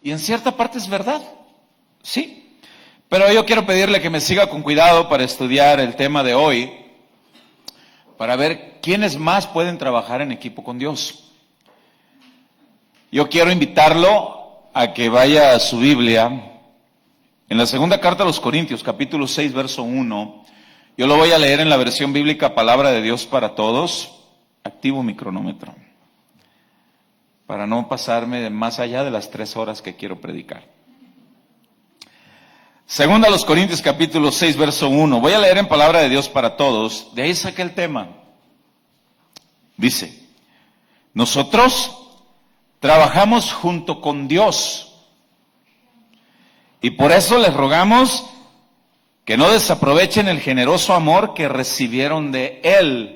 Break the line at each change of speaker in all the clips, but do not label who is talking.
Y en cierta parte es verdad, sí. Pero yo quiero pedirle que me siga con cuidado para estudiar el tema de hoy, para ver quiénes más pueden trabajar en equipo con Dios. Yo quiero invitarlo a que vaya a su Biblia, en la segunda carta a los Corintios, capítulo 6, verso 1. Yo lo voy a leer en la versión bíblica Palabra de Dios para Todos. Activo mi cronómetro, para no pasarme más allá de las 3 horas que quiero predicar. Segunda a los Corintios, capítulo 6, verso 1. Voy a leer en Palabra de Dios para Todos. De ahí saqué el tema. Dice: nosotros trabajamos junto con Dios, y por eso les rogamos que no desaprovechen el generoso amor que recibieron de Él.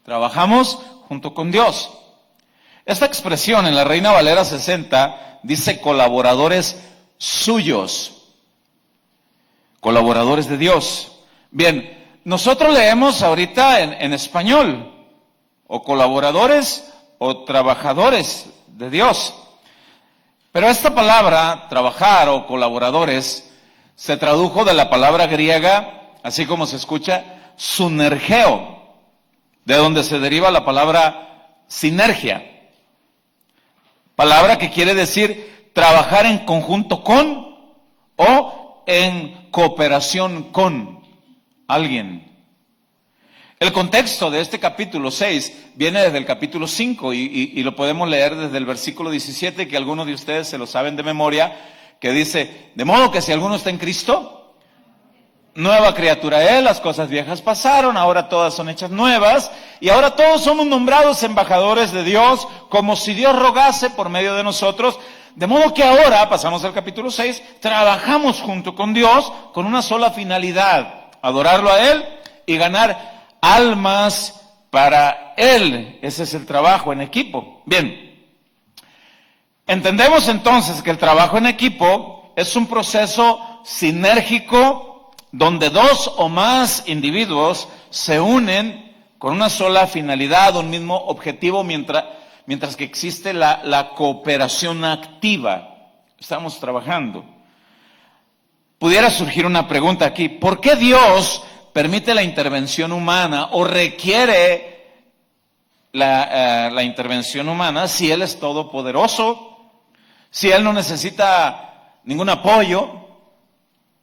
Trabajamos junto con Dios. Esta expresión en la Reina Valera 60 dice colaboradores suyos, colaboradores de Dios. Bien, nosotros leemos ahorita en español, o colaboradores o trabajadores de Dios. Pero esta palabra, trabajar o colaboradores, se tradujo de la palabra griega, así como se escucha, sunergeo, de donde se deriva la palabra sinergia. Palabra que quiere decir trabajar en conjunto con o en cooperación con alguien. El contexto de este capítulo 6 viene desde el capítulo 5 y lo podemos leer desde el versículo 17, que algunos de ustedes se lo saben de memoria, que dice: de modo que si alguno está en Cristo, nueva criatura es, las cosas viejas pasaron, ahora todas son hechas nuevas, y ahora todos somos nombrados embajadores de Dios, como si Dios rogase por medio de nosotros. De modo que ahora, pasamos al capítulo 6, trabajamos junto con Dios con una sola finalidad: adorarlo a Él y ganar almas para Él. Ese es el trabajo en equipo. Bien, entendemos entonces que el trabajo en equipo es un proceso sinérgico donde dos o más individuos se unen con una sola finalidad, un mismo objetivo, mientras que existe la cooperación activa. Estamos trabajando. Pudiera surgir una pregunta aquí: ¿por qué Dios permite la intervención humana o requiere la intervención humana si Él es todopoderoso, si Él no necesita ningún apoyo?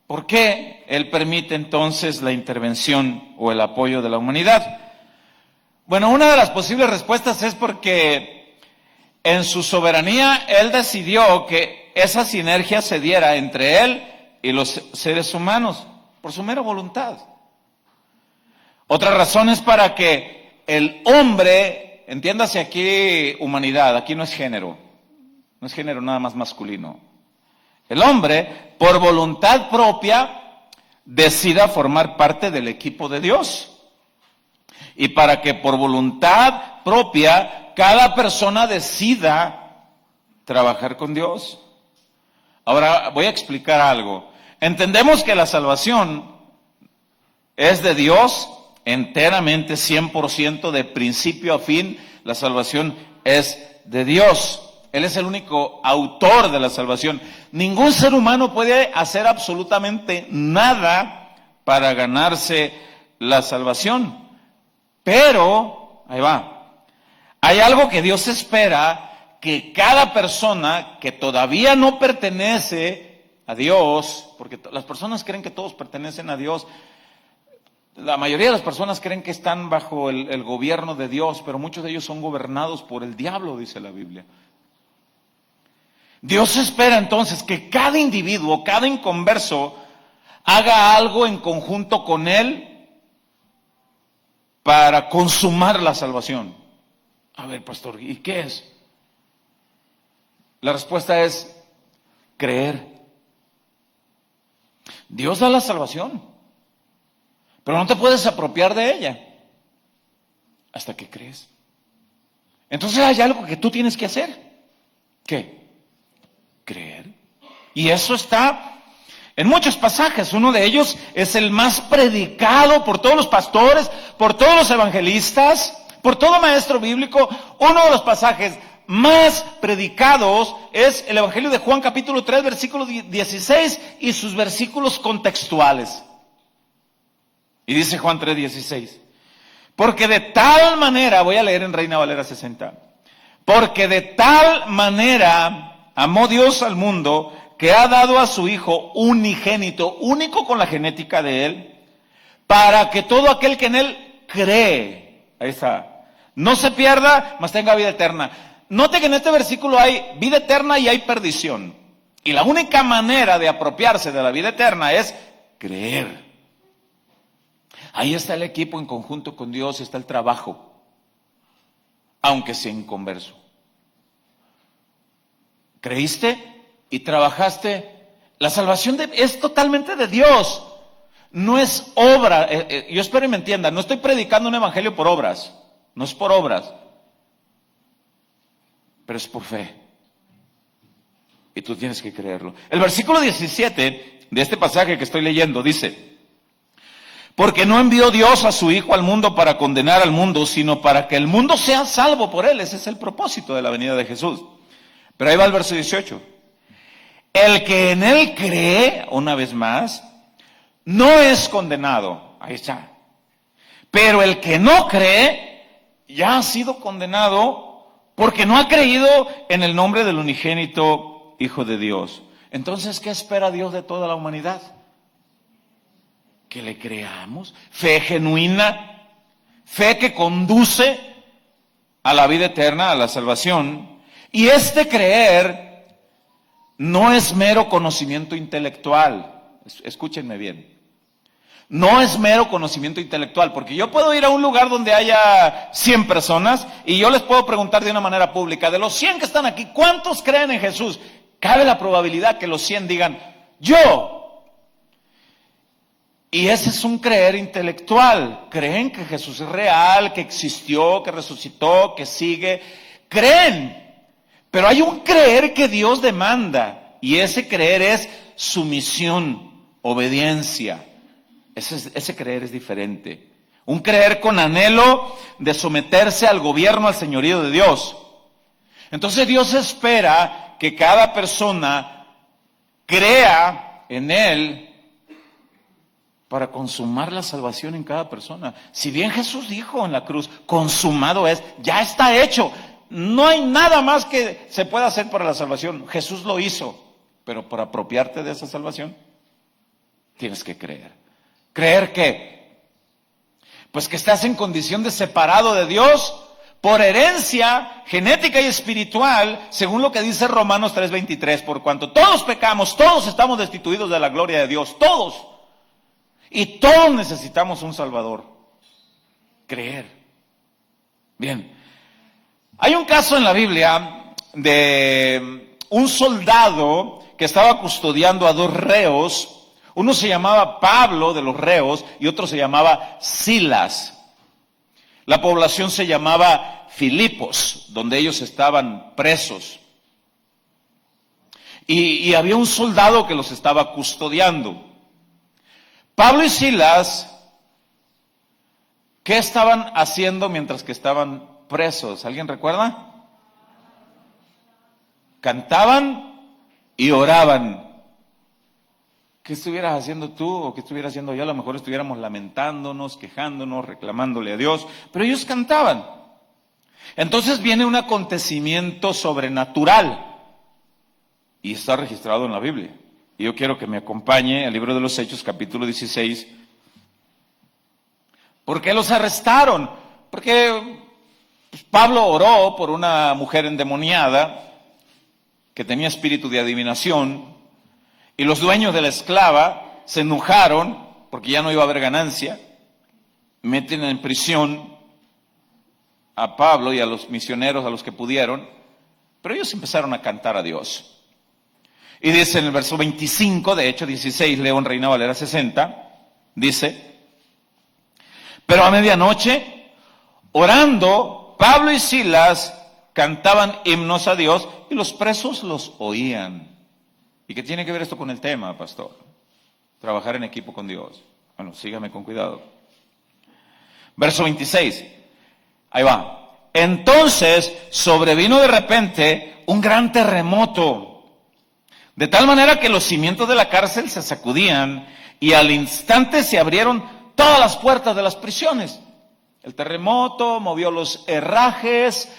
¿Por qué Él permite entonces la intervención o el apoyo de la humanidad? Bueno, una de las posibles respuestas es porque en su soberanía Él decidió que esa sinergia se diera entre Él y los seres humanos por su mera voluntad. Otra razón es para que el hombre, entiéndase aquí humanidad, aquí no es género nada más masculino. El hombre, por voluntad propia, decida formar parte del equipo de Dios. Y para que por voluntad propia cada persona decida trabajar con Dios. Ahora voy a explicar algo. Entendemos que la salvación es de Dios enteramente, 100%, de principio a fin. La salvación es de Dios. Él es el único autor de la salvación. Ningún ser humano puede hacer absolutamente nada para ganarse la salvación. Pero, ahí va, hay algo que Dios espera que cada persona que todavía no pertenece a Dios, porque las personas creen que todos pertenecen a Dios. La mayoría de las personas creen que están bajo el gobierno de Dios, pero muchos de ellos son gobernados por el diablo, dice la Biblia. Dios espera entonces que cada individuo, cada inconverso, haga algo en conjunto con Él para consumar la salvación. A ver, pastor, ¿y qué es? La respuesta es creer. Dios da la salvación, pero no te puedes apropiar de ella hasta que crees. Entonces hay algo que tú tienes que hacer. ¿Qué? Creer. Y eso está en muchos pasajes. Uno de ellos es el más predicado por todos los pastores, por todos los evangelistas, por todo maestro bíblico. Uno de los pasajes más predicados es el Evangelio de Juan capítulo 3, versículo 16 y sus versículos contextuales. Y dice Juan 3, 16. Porque de tal manera, voy a leer en Reina Valera 60, porque de tal manera amó Dios al mundo que ha dado a su Hijo unigénito, único con la genética de Él, para que todo aquel que en Él cree, ahí está, no se pierda, mas tenga vida eterna. Note que en este versículo hay vida eterna y hay perdición. Y la única manera de apropiarse de la vida eterna es creer. Ahí está el equipo en conjunto con Dios, está el trabajo, aunque sea inconverso. ¿Creíste y trabajaste? La salvación es totalmente de Dios, no es obra. Yo espero y me entiendan, no estoy predicando un evangelio por obras, no es por obras, pero es por fe. Y tú tienes que creerlo. El versículo 17 de este pasaje que estoy leyendo dice: porque no envió Dios a su Hijo al mundo para condenar al mundo, sino para que el mundo sea salvo por Él. Ese es el propósito de la venida de Jesús. Pero ahí va el verso 18. El que en Él cree, una vez más, no es condenado. Ahí está. Pero el que no cree, ya ha sido condenado porque no ha creído en el nombre del unigénito Hijo de Dios. Entonces, ¿qué espera Dios de toda la humanidad? Que le creamos, fe genuina, fe que conduce a la vida eterna, a la salvación. Y este creer no es mero conocimiento intelectual. Escúchenme bien. No es mero conocimiento intelectual, porque yo puedo ir a un lugar donde haya 100 personas y yo les puedo preguntar de una manera pública, de los 100 que están aquí, ¿cuántos creen en Jesús? Cabe la probabilidad que los 100 digan, yo. Y ese es un creer intelectual. Creen que Jesús es real, que existió, que resucitó, que sigue. Creen. Pero hay un creer que Dios demanda. Y ese creer es sumisión, obediencia. Ese creer es diferente. Un creer con anhelo de someterse al gobierno, al señorío de Dios. Entonces Dios espera que cada persona crea en Él para consumar la salvación en cada persona. Si bien Jesús dijo en la cruz, consumado es, ya está hecho. No hay nada más que se pueda hacer para la salvación. Jesús lo hizo, pero para apropiarte de esa salvación, tienes que creer. ¿Creer qué? Pues que estás en condición de separado de Dios por herencia genética y espiritual, según lo que dice Romanos 3:23, por cuanto todos pecamos, todos estamos destituidos de la gloria de Dios, todos. Y todos necesitamos un Salvador. Creer. Bien. Hay un caso en la Biblia de un soldado que estaba custodiando a dos reos. Uno se llamaba Pablo de los reos y otro se llamaba Silas. La población se llamaba Filipos, donde ellos estaban presos. Y había un soldado que los estaba custodiando. Pablo y Silas, ¿qué estaban haciendo mientras que estaban presos? ¿Alguien recuerda? Cantaban y oraban. ¿Qué estuvieras haciendo tú o qué estuviera haciendo yo? A lo mejor estuviéramos lamentándonos, quejándonos, reclamándole a Dios, pero ellos cantaban. Entonces viene un acontecimiento sobrenatural y está registrado en la Biblia. Y yo quiero que me acompañe al libro de los Hechos, capítulo 16. ¿Por qué los arrestaron? Porque Pablo oró por una mujer endemoniada que tenía espíritu de adivinación y los dueños de la esclava se enojaron porque ya no iba a haber ganancia. Meten en prisión a Pablo y a los misioneros, a los que pudieron, pero ellos empezaron a cantar a Dios. Y dice en el verso 25 de Hechos 16, leo en Reina Valera 60, dice: pero a medianoche, orando, Pablo y Silas cantaban himnos a Dios y los presos los oían. ¿Y qué tiene que ver esto con el tema, pastor? Trabajar en equipo con Dios. Bueno, sígame con cuidado. Verso 26, ahí va. Entonces sobrevino de repente un gran terremoto, de tal manera que los cimientos de la cárcel se sacudían y al instante se abrieron todas las puertas de las prisiones. El terremoto movió los herrajes,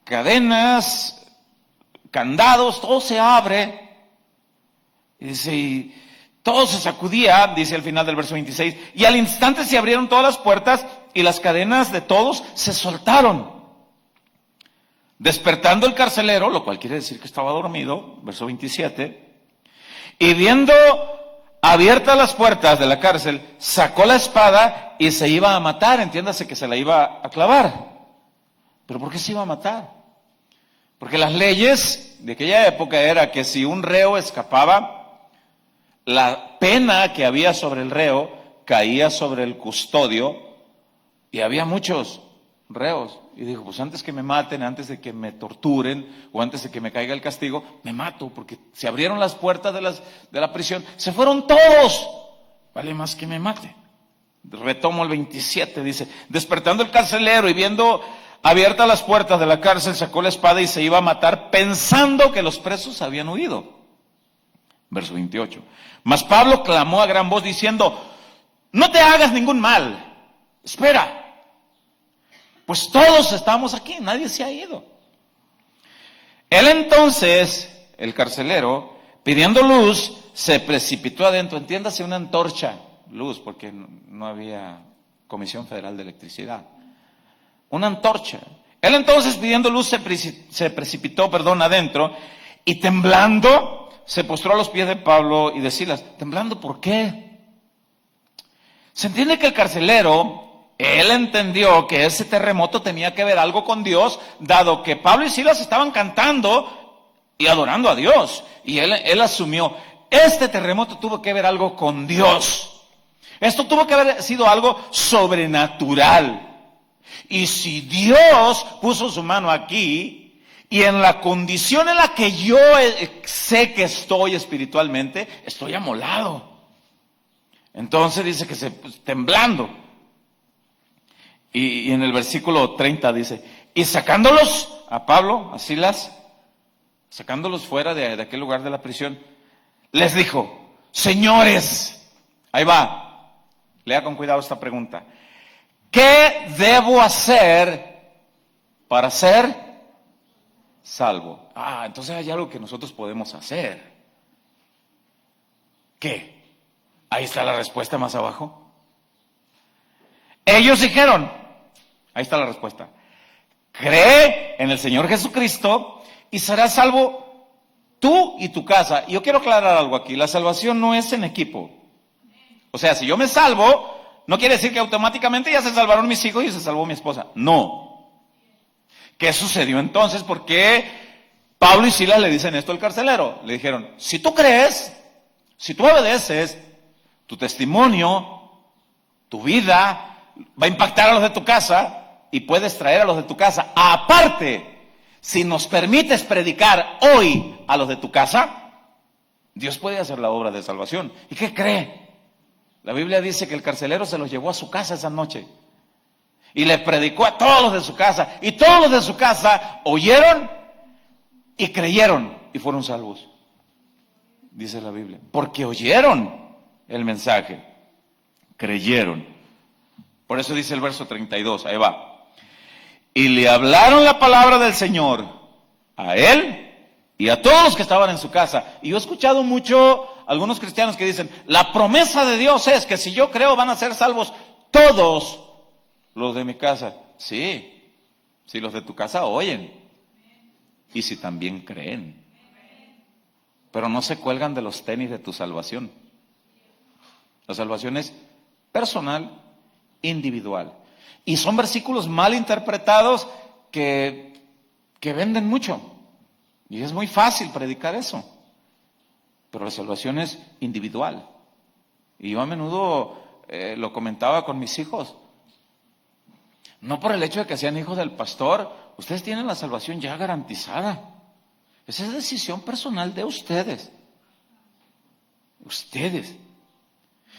cadenas, candados, todo se abre. Y dice, y todo se sacudía, dice al final del verso 26, y al instante se abrieron todas las puertas y las cadenas de todos se soltaron. Despertando el carcelero, lo cual quiere decir que estaba dormido, verso 27, y viendo abiertas las puertas de la cárcel, sacó la espada y se iba a matar, entiéndase que se la iba a clavar. ¿Pero por qué se iba a matar? Porque las leyes de aquella época era que si un reo escapaba, la pena que había sobre el reo caía sobre el custodio, y había muchos reos. Y dijo, pues antes que me maten, antes de que me torturen, o antes de que me caiga el castigo, me mato, porque se abrieron las puertas de la prisión, se fueron todos, vale más que me mate. Retomo el 27, dice, despertando el carcelero y viendo abiertas las puertas de la cárcel, sacó la espada y se iba a matar, pensando que los presos habían huido. Verso 28. Mas Pablo clamó a gran voz diciendo, no te hagas ningún mal, espera. Pues todos estamos aquí, nadie se ha ido. Él entonces, el carcelero, pidiendo luz, se precipitó adentro. Entiéndase, una antorcha, luz, porque no había Comisión Federal de Electricidad. Una antorcha. Él entonces, pidiendo luz, se precipitó, adentro, y temblando, se postró a los pies de Pablo y de Silas. ¿Temblando por qué? Se entiende que el carcelero, él entendió que ese terremoto tenía que ver algo con Dios, dado que Pablo y Silas estaban cantando y adorando a Dios. Y él asumió, este terremoto tuvo que ver algo con Dios. Esto tuvo que haber sido algo sobrenatural. Y si Dios puso su mano aquí, y en la condición en la que yo sé que estoy espiritualmente, estoy amolado. Entonces dice que temblando. Y en el versículo 30 dice, y sacándolos a Pablo, a Silas, sacándolos fuera de aquel lugar de la prisión, les dijo, señores, ahí va, lea con cuidado esta pregunta, ¿qué debo hacer para ser salvo? Entonces hay algo que nosotros podemos hacer. ¿Qué? Ahí está la respuesta más abajo. Ellos dijeron, ahí está la respuesta, cree en el Señor Jesucristo y serás salvo tú y tu casa. Y yo quiero aclarar algo aquí, la salvación no es en equipo. O sea, si yo me salvo, no quiere decir que automáticamente ya se salvaron mis hijos y se salvó mi esposa. No. ¿Qué sucedió entonces? ¿Por qué Pablo y Silas le dicen esto al carcelero? Le dijeron, si tú crees, si tú obedeces, tu testimonio, tu vida va a impactar a los de tu casa y puedes traer a los de tu casa. Aparte, si nos permites predicar hoy a los de tu casa, Dios puede hacer la obra de salvación. ¿Y qué cree? La Biblia dice que el carcelero se los llevó a su casa esa noche y le predicó a todos los de su casa, y todos los de su casa oyeron y creyeron y fueron salvos, dice la Biblia, porque oyeron el mensaje, creyeron. Por eso dice el verso 32, ahí va. Y le hablaron la palabra del Señor a él y a todos los que estaban en su casa. Y yo he escuchado mucho algunos cristianos que dicen, la promesa de Dios es que si yo creo van a ser salvos todos los de mi casa. Sí, si los de tu casa oyen y si también creen. Pero no se cuelgan de los tenis de tu salvación. La salvación es personal, individual. Y son versículos mal interpretados que venden mucho. Y es muy fácil predicar eso. Pero la salvación es individual. Y yo a menudo lo comentaba con mis hijos. No por el hecho de que sean hijos del pastor, ustedes tienen la salvación ya garantizada. Esa es decisión personal de ustedes. Ustedes.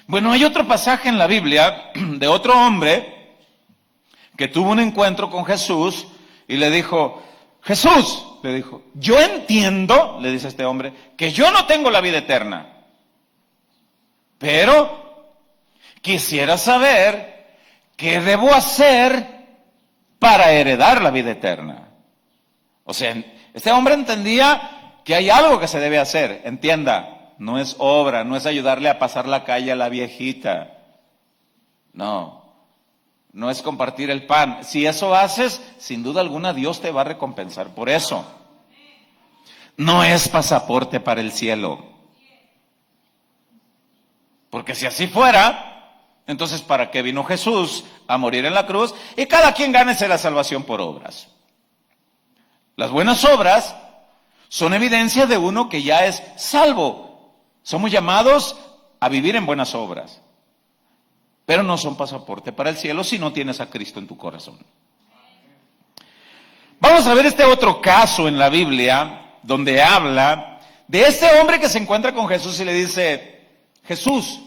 Bueno, hay otro pasaje en la Biblia de otro hombre que tuvo un encuentro con Jesús y le dijo, Jesús, le dijo, yo entiendo, le dice este hombre, que yo no tengo la vida eterna, pero quisiera saber qué debo hacer para heredar la vida eterna. O sea, este hombre entendía que hay algo que se debe hacer. Entienda, no es obra, no es ayudarle a pasar la calle a la viejita. No es compartir el pan. Si eso haces, sin duda alguna Dios te va a recompensar por eso. No es pasaporte para el cielo. Porque si así fuera, entonces ¿para qué vino Jesús a morir en la cruz? Y cada quien gánese la salvación por obras. Las buenas obras son evidencia de uno que ya es salvo. Somos llamados a vivir en buenas obras. Pero no son pasaporte para el cielo si no tienes a Cristo en tu corazón. Vamos a ver este otro caso en la Biblia donde habla de este hombre que se encuentra con Jesús y le dice, Jesús,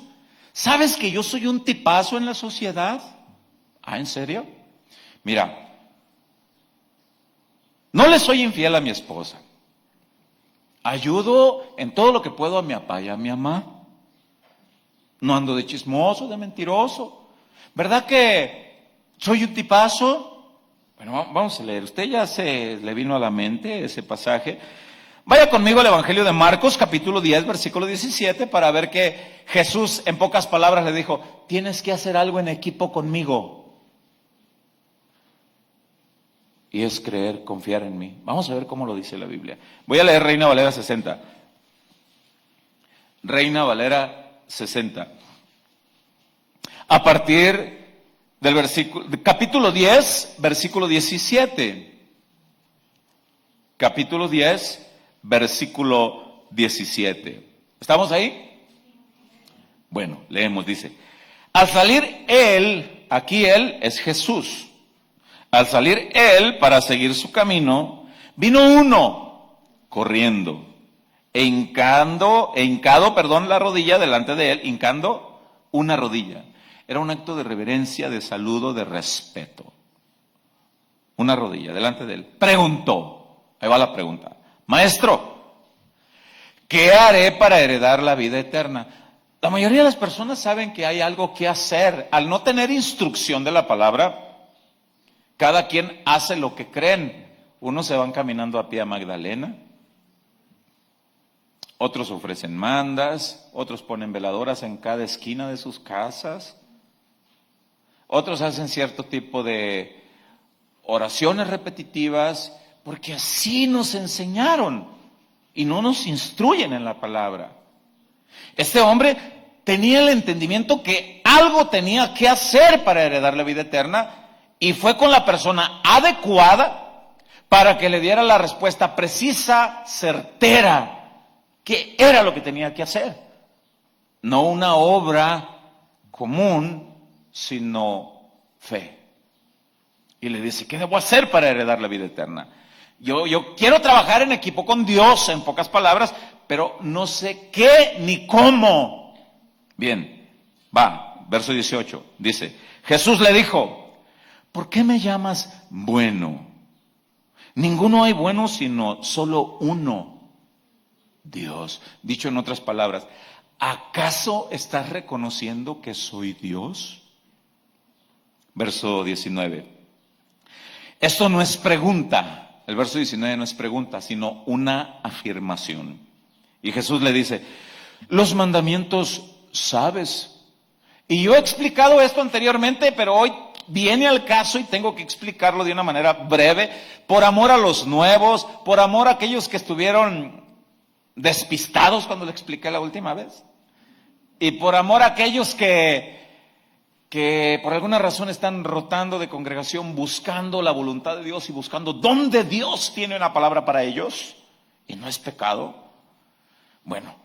¿sabes que yo soy un tipazo en la sociedad? ¿Ah, en serio? Mira, no le soy infiel a mi esposa. Ayudo en todo lo que puedo a mi papá y a mi mamá. No ando de chismoso, de mentiroso. ¿Verdad que soy un tipazo? Bueno, vamos a leer. Usted ya se le vino a la mente ese pasaje. Vaya conmigo al Evangelio de Marcos, capítulo 10, versículo 17, para ver que Jesús, en pocas palabras, le dijo, tienes que hacer algo en equipo conmigo. Y es creer, confiar en mí. Vamos a ver cómo lo dice la Biblia. Voy a leer Reina Valera 60. Reina Valera 60. A partir del capítulo 10, versículo 17. Capítulo 10, versículo 17. ¿Estamos ahí? Bueno, leemos, dice. Al salir él, aquí él es Jesús. Al salir él para seguir su camino, vino uno corriendo hincando la rodilla delante de él, hincando una rodilla. Era un acto de reverencia, de saludo, de respeto. Una rodilla delante de él. Preguntó, ahí va la pregunta, Maestro, ¿qué haré para heredar la vida eterna? La mayoría de las personas saben que hay algo que hacer. Al no tener instrucción de la palabra, cada quien hace lo que creen. Unos se van caminando a pie a Magdalena, otros ofrecen mandas, otros ponen veladoras en cada esquina de sus casas, otros hacen cierto tipo de oraciones repetitivas, porque así nos enseñaron y no nos instruyen en la palabra. Este hombre tenía el entendimiento que algo tenía que hacer para heredar la vida eterna, y fue con la persona adecuada para que le diera la respuesta precisa, certera, qué era lo que tenía que hacer. No una obra común, sino fe. Y le dice, ¿qué debo hacer para heredar la vida eterna? Yo quiero trabajar en equipo con Dios, en pocas palabras, pero no sé qué ni cómo. Bien, verso 18, dice, Jesús le dijo, ¿por qué me llamas bueno? Ninguno hay bueno sino solo uno, Dios. Dicho en otras palabras, ¿acaso estás reconociendo que soy Dios? Verso 19. Esto no es pregunta. El verso 19 no es pregunta, sino una afirmación. Y Jesús le dice, los mandamientos sabes. Y yo he explicado esto anteriormente, pero hoy viene al caso y tengo que explicarlo de una manera breve, por amor a los nuevos, por amor a aquellos que estuvieron despistados cuando le expliqué la última vez, y por amor a aquellos que por alguna razón están rotando de congregación buscando la voluntad de Dios y buscando dónde Dios tiene una palabra para ellos, y no es pecado. Bueno,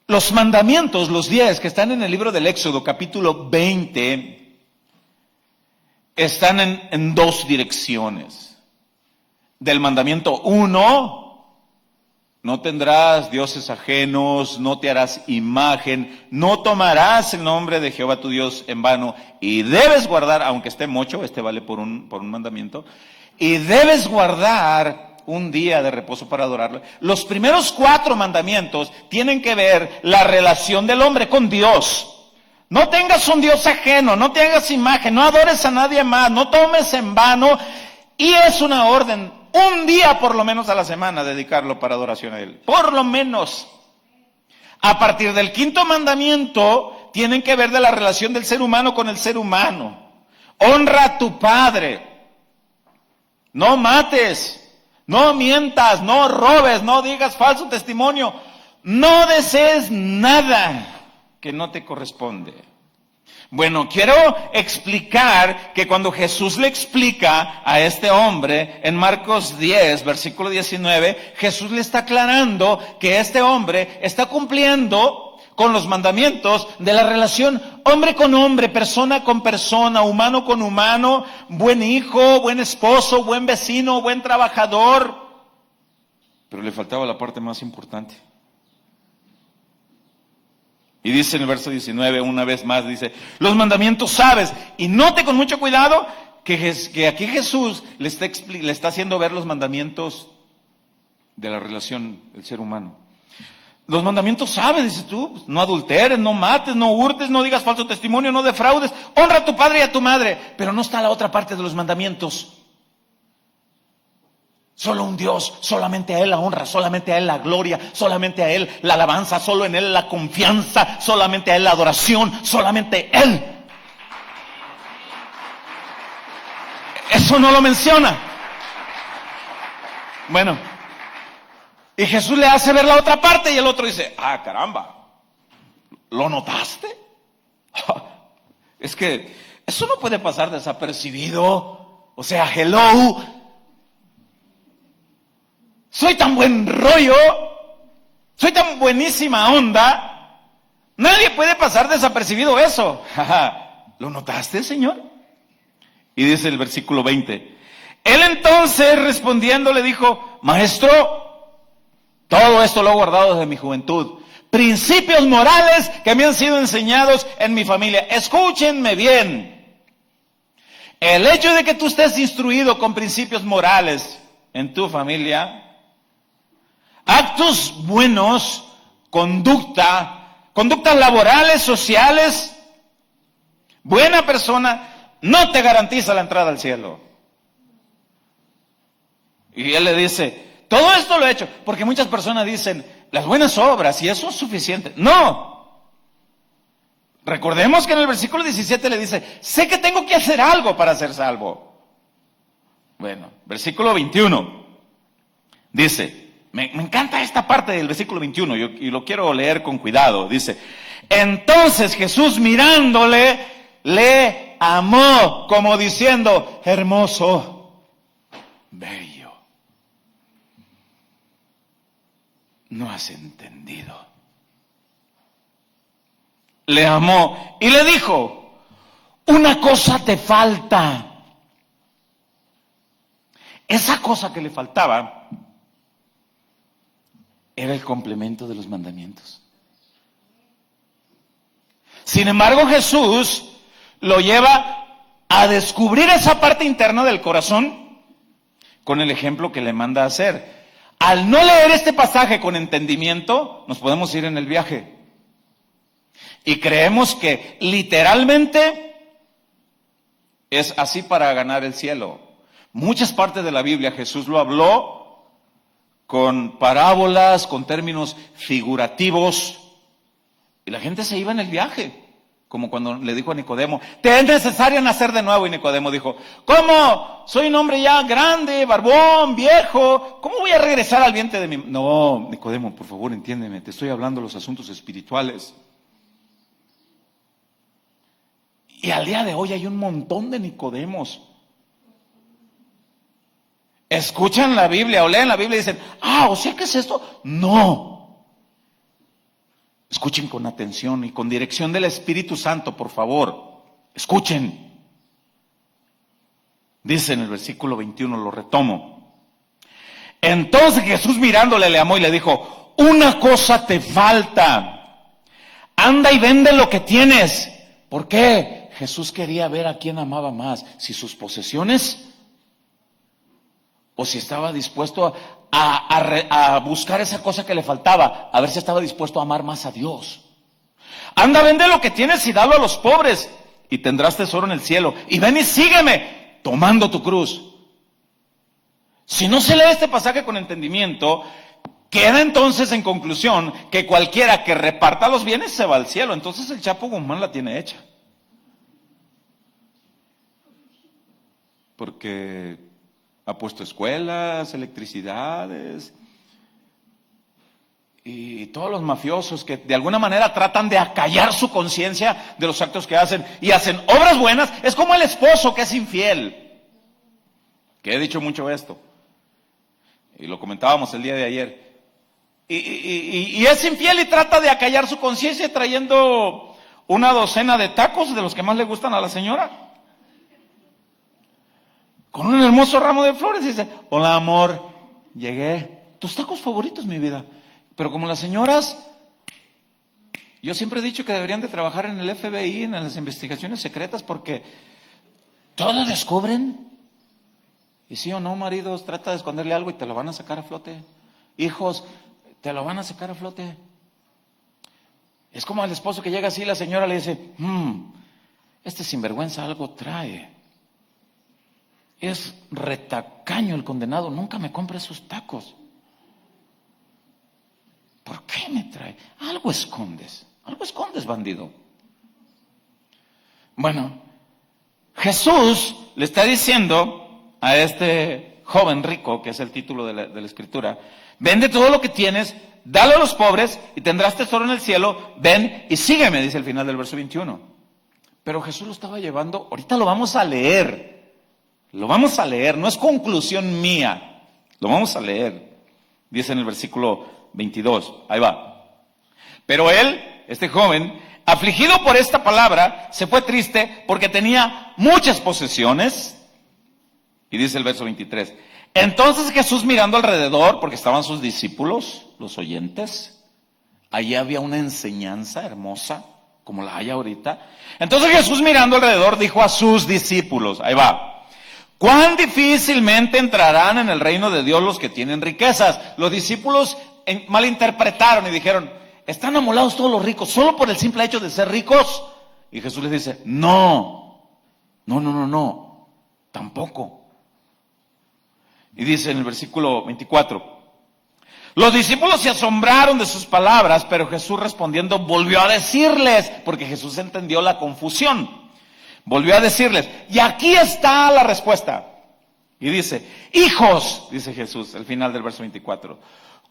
los mandamientos, los 10 que están en el libro del Éxodo, capítulo 20, están en dos direcciones. Del mandamiento 1 No tendrás dioses ajenos, no te harás imagen, no tomarás el nombre de Jehová tu Dios en vano, y debes guardar, aunque esté mocho, este vale por un mandamiento, y debes guardar un día de reposo para adorarlo. Los primeros 4 mandamientos tienen que ver la relación del hombre con Dios. No tengas un Dios ajeno, no te hagas imagen, no adores a nadie más, no tomes en vano, y es una orden. Un día por lo menos a la semana dedicarlo para adoración a Él. Por lo menos. A partir del 5.º mandamiento tienen que ver de la relación del ser humano con el ser humano. Honra a tu padre. No mates. No mientas. No robes. No digas falso testimonio. No desees nada que no te corresponde. Bueno, quiero explicar que cuando Jesús le explica a este hombre en Marcos 10, versículo 19, Jesús le está aclarando que este hombre está cumpliendo con los mandamientos de la relación hombre con hombre, persona con persona, humano con humano, buen hijo, buen esposo, buen vecino, buen trabajador. Pero le faltaba la parte más importante. Y dice en el verso 19, una vez más, dice, los mandamientos sabes, y note con mucho cuidado que aquí Jesús le está haciendo ver los mandamientos de la relación del ser humano. Los mandamientos sabes, dices tú, no adulteres, no mates, no hurtes, no digas falso testimonio, no defraudes, honra a tu padre y a tu madre, pero no está la otra parte de los mandamientos. Solo un Dios, solamente a Él la honra, solamente a Él la gloria, solamente a Él la alabanza, solo en Él la confianza, solamente a Él la adoración, solamente Él. Eso no lo menciona. Bueno, y Jesús le hace ver la otra parte y el otro dice, ah, caramba, ¿lo notaste? Es que eso no puede pasar desapercibido. O sea, hello. Soy tan buen rollo, soy tan buenísima onda, nadie puede pasar desapercibido eso. ¿Lo notaste, Señor? Y dice el versículo 20, él entonces respondiendo le dijo, maestro, todo esto lo he guardado desde mi juventud, principios morales que me han sido enseñados en mi familia. Escúchenme bien, el hecho de que tú estés instruido con principios morales en tu familia, actos buenos, conductas laborales, sociales, buena persona, no te garantiza la entrada al cielo. Y él le dice, todo esto lo he hecho, porque muchas personas dicen, las buenas obras, y eso es suficiente. No. Recordemos que en el versículo 17 le dice, sé que tengo que hacer algo para ser salvo. Bueno, versículo 21, dice, me encanta esta parte del versículo 21 y lo quiero leer con cuidado. Dice, entonces Jesús mirándole, le amó como diciendo, hermoso, bello. No has entendido. Le amó y le dijo, una cosa te falta. Esa cosa que le faltaba era el complemento de los mandamientos. Sin embargo, Jesús lo lleva a descubrir esa parte interna del corazón con el ejemplo que le manda a hacer. Al no leer este pasaje con entendimiento, nos podemos ir en el viaje. Y creemos que literalmente es así para ganar el cielo. Muchas partes de la Biblia Jesús lo habló con parábolas, con términos figurativos, y la gente se iba en el viaje, como cuando le dijo a Nicodemo, te es necesario nacer de nuevo, y Nicodemo dijo, ¿cómo? Soy un hombre ya grande, barbón, viejo, ¿cómo voy a regresar al vientre de mi...? No, Nicodemo, por favor, entiéndeme, te estoy hablando de los asuntos espirituales. Y al día de hoy hay un montón de Nicodemos. Escuchan la Biblia o leen la Biblia y dicen, o sea, ¿qué es esto? No. Escuchen con atención y con dirección del Espíritu Santo, por favor. Escuchen. Dice en el versículo 21, lo retomo. Entonces Jesús mirándole le amó y le dijo, una cosa te falta. Anda y vende lo que tienes. ¿Por qué? Jesús quería ver a quién amaba más, si sus posesiones o si estaba dispuesto a buscar esa cosa que le faltaba, a ver si estaba dispuesto a amar más a Dios. Anda, vende lo que tienes y dalo a los pobres y tendrás tesoro en el cielo. Y ven y sígueme tomando tu cruz. Si no se lee este pasaje con entendimiento, queda entonces en conclusión que cualquiera que reparta los bienes se va al cielo. Entonces el Chapo Guzmán la tiene hecha. Porque ha puesto escuelas, electricidades, y todos los mafiosos que de alguna manera tratan de acallar su conciencia de los actos que hacen y hacen obras buenas. Es como el esposo que es infiel, que he dicho mucho esto, y lo comentábamos el día de ayer, y es infiel y trata de acallar su conciencia trayendo una docena de tacos de los que más le gustan a la señora, con un hermoso ramo de flores, y dice, hola amor, llegué, tus tacos favoritos, mi vida. Pero como las señoras, yo siempre he dicho que deberían de trabajar en el FBI, en las investigaciones secretas, porque todo descubren. Y sí o no, maridos, trata de esconderle algo y te lo van a sacar a flote. Hijos, te lo van a sacar a flote. Es como al esposo que llega así, la señora le dice, este sinvergüenza algo trae. Es retacaño el condenado, nunca me compra esos tacos. ¿Por qué me trae? Algo escondes, bandido. Bueno, Jesús le está diciendo a este joven rico, que es el título de la escritura, vende todo lo que tienes, dalo a los pobres y tendrás tesoro en el cielo, ven y sígueme, dice el final del verso 21. Pero Jesús lo estaba llevando, ahorita lo vamos a leer, no es conclusión mía, lo vamos a leer, dice en el versículo 22, ahí va. Pero él, este joven, afligido por esta palabra, se fue triste porque tenía muchas posesiones. Y dice el verso 23, entonces Jesús mirando alrededor, porque estaban sus discípulos, los oyentes, allí había una enseñanza hermosa, como la hay ahorita. Entonces Jesús mirando alrededor dijo a sus discípulos, ahí va, cuán difícilmente entrarán en el reino de Dios los que tienen riquezas. Los discípulos malinterpretaron y dijeron, están amolados todos los ricos, solo por el simple hecho de ser ricos. Y Jesús les dice, no, tampoco. Y dice en el versículo 24, los discípulos se asombraron de sus palabras, pero Jesús respondiendo volvió a decirles, porque Jesús entendió la confusión, volvió a decirles, y aquí está la respuesta. Y dice, hijos, dice Jesús, al final del verso 24,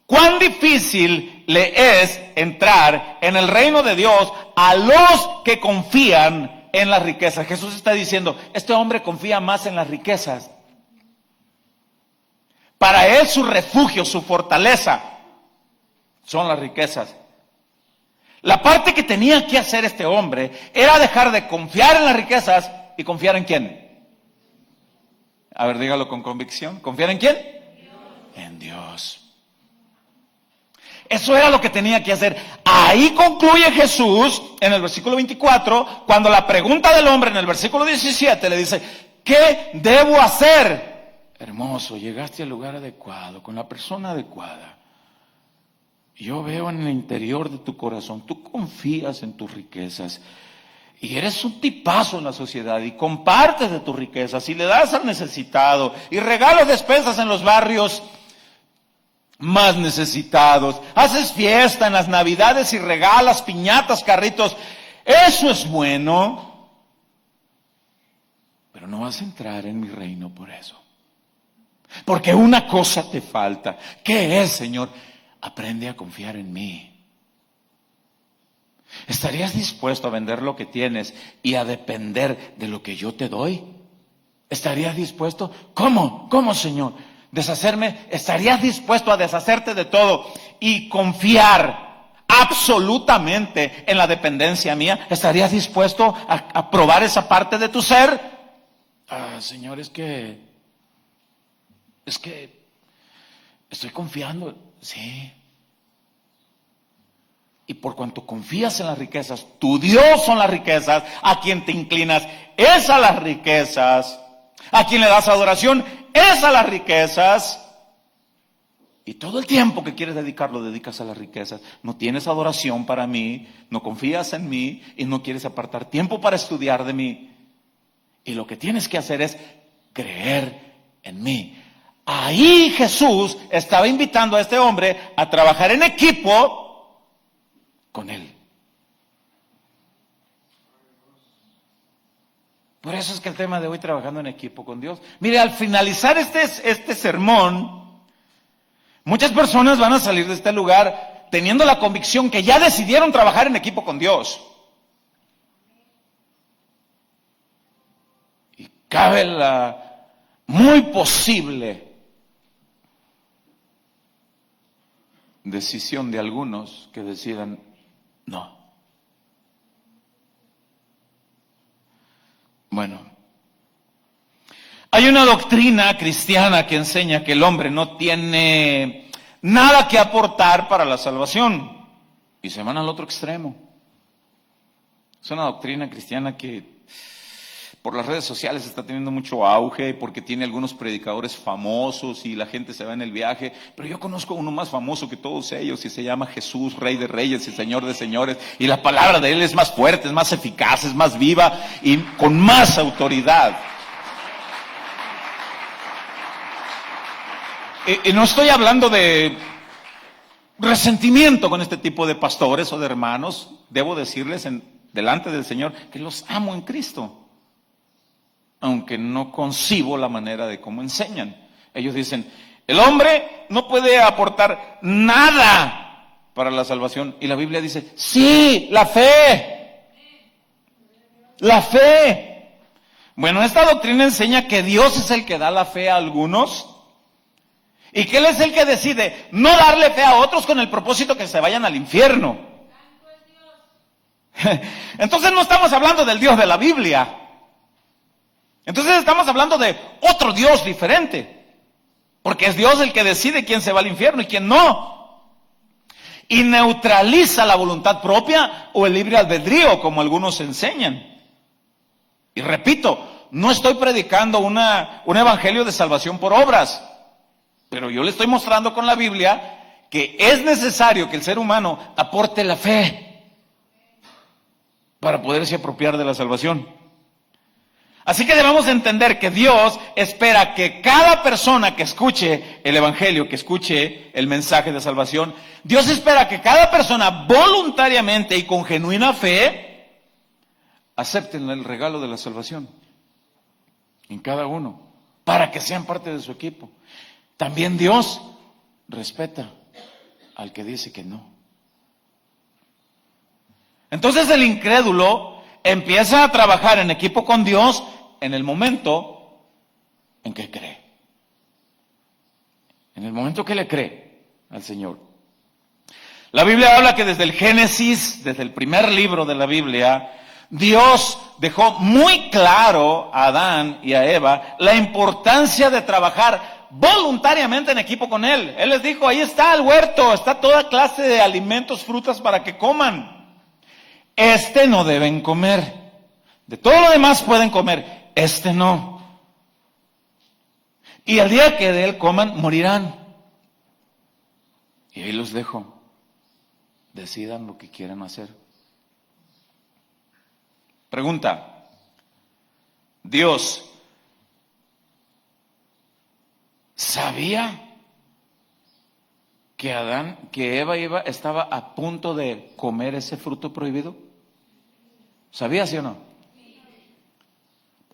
cuán difícil le es entrar en el reino de Dios a los que confían en las riquezas. Jesús está diciendo, este hombre confía más en las riquezas. Para él su refugio, su fortaleza, son las riquezas. La parte que tenía que hacer este hombre era dejar de confiar en las riquezas y confiar en ¿quién? A ver, dígalo con convicción. ¿Confiar en quién? En Dios. Eso era lo que tenía que hacer. Ahí concluye Jesús en el versículo 24, cuando la pregunta del hombre en el versículo 17 le dice, ¿qué debo hacer? Hermoso, llegaste al lugar adecuado, con la persona adecuada. Yo veo en el interior de tu corazón, tú confías en tus riquezas y eres un tipazo en la sociedad y compartes de tus riquezas y le das al necesitado y regalas despensas en los barrios más necesitados. Haces fiesta en las navidades y regalas piñatas, carritos. Eso es bueno, pero no vas a entrar en mi reino por eso. Porque una cosa te falta. ¿Qué es, Señor? Aprende a confiar en mí. ¿Estarías dispuesto a vender lo que tienes y a depender de lo que yo te doy? ¿Estarías dispuesto? ¿Cómo? ¿Cómo, Señor? ¿Deshacerme? ¿Estarías dispuesto a deshacerte de todo y confiar absolutamente en la dependencia mía? ¿Estarías dispuesto a probar esa parte de tu ser? Señor, es que Estoy confiando, sí. Y por cuanto confías en las riquezas, tu Dios son las riquezas, a quien te inclinas es a las riquezas, a quien le das adoración es a las riquezas. Y todo el tiempo que quieres dedicar, lo dedicas a las riquezas. No tienes adoración para mí, no confías en mí y no quieres apartar tiempo para estudiar de mí. Y lo que tienes que hacer es creer en mí. Ahí Jesús estaba invitando a este hombre a trabajar en equipo con él. Por eso es que el tema de hoy, trabajando en equipo con Dios. Mire, al finalizar este sermón, muchas personas van a salir de este lugar teniendo la convicción que ya decidieron trabajar en equipo con Dios. Y cabe la muy posible decisión de algunos que decidan no. Bueno, hay una doctrina cristiana que enseña que el hombre no tiene nada que aportar para la salvación y se van al otro extremo. Es una doctrina cristiana que por las redes sociales está teniendo mucho auge porque tiene algunos predicadores famosos y la gente se va en el viaje, pero yo conozco uno más famoso que todos ellos y se llama Jesús, Rey de Reyes y Señor de Señores, y la palabra de Él es más fuerte, es más eficaz, es más viva y con más autoridad. Y no estoy hablando de resentimiento con este tipo de pastores o de hermanos. Debo decirles delante del Señor que los amo en Cristo, aunque no concibo la manera de cómo enseñan. Ellos dicen, el hombre no puede aportar nada para la salvación. Y la Biblia dice, sí, la fe. La fe. Bueno, esta doctrina enseña que Dios es el que da la fe a algunos y que Él es el que decide no darle fe a otros con el propósito que se vayan al infierno. Entonces no estamos hablando del Dios de la Biblia. Entonces estamos hablando de otro Dios diferente, porque es Dios el que decide quién se va al infierno y quién no. Y neutraliza la voluntad propia o el libre albedrío, como algunos enseñan. Y repito, no estoy predicando un evangelio de salvación por obras, pero yo le estoy mostrando con la Biblia que es necesario que el ser humano aporte la fe para poderse apropiar de la salvación. Así que debemos entender que Dios espera que cada persona que escuche el evangelio, que escuche el mensaje de salvación, Dios espera que cada persona voluntariamente y con genuina fe acepten el regalo de la salvación en cada uno, para que sean parte de su equipo. También Dios respeta al que dice que no. Entonces el incrédulo empieza a trabajar en equipo con Dios en el momento en que cree. En el momento que le cree al Señor. La Biblia habla que desde el Génesis, desde el primer libro de la Biblia, Dios dejó muy claro a Adán y a Eva la importancia de trabajar voluntariamente en equipo con Él. Él les dijo, ahí está el huerto, está toda clase de alimentos, frutas para que coman. No deben comer. De todo lo demás pueden comer, no. Y el día que de él coman, morirán. Y ahí los dejo. Decidan lo que quieran hacer. Pregunta. ¿Dios sabía que Eva estaba a punto de comer ese fruto prohibido? ¿Sabía, sí o no?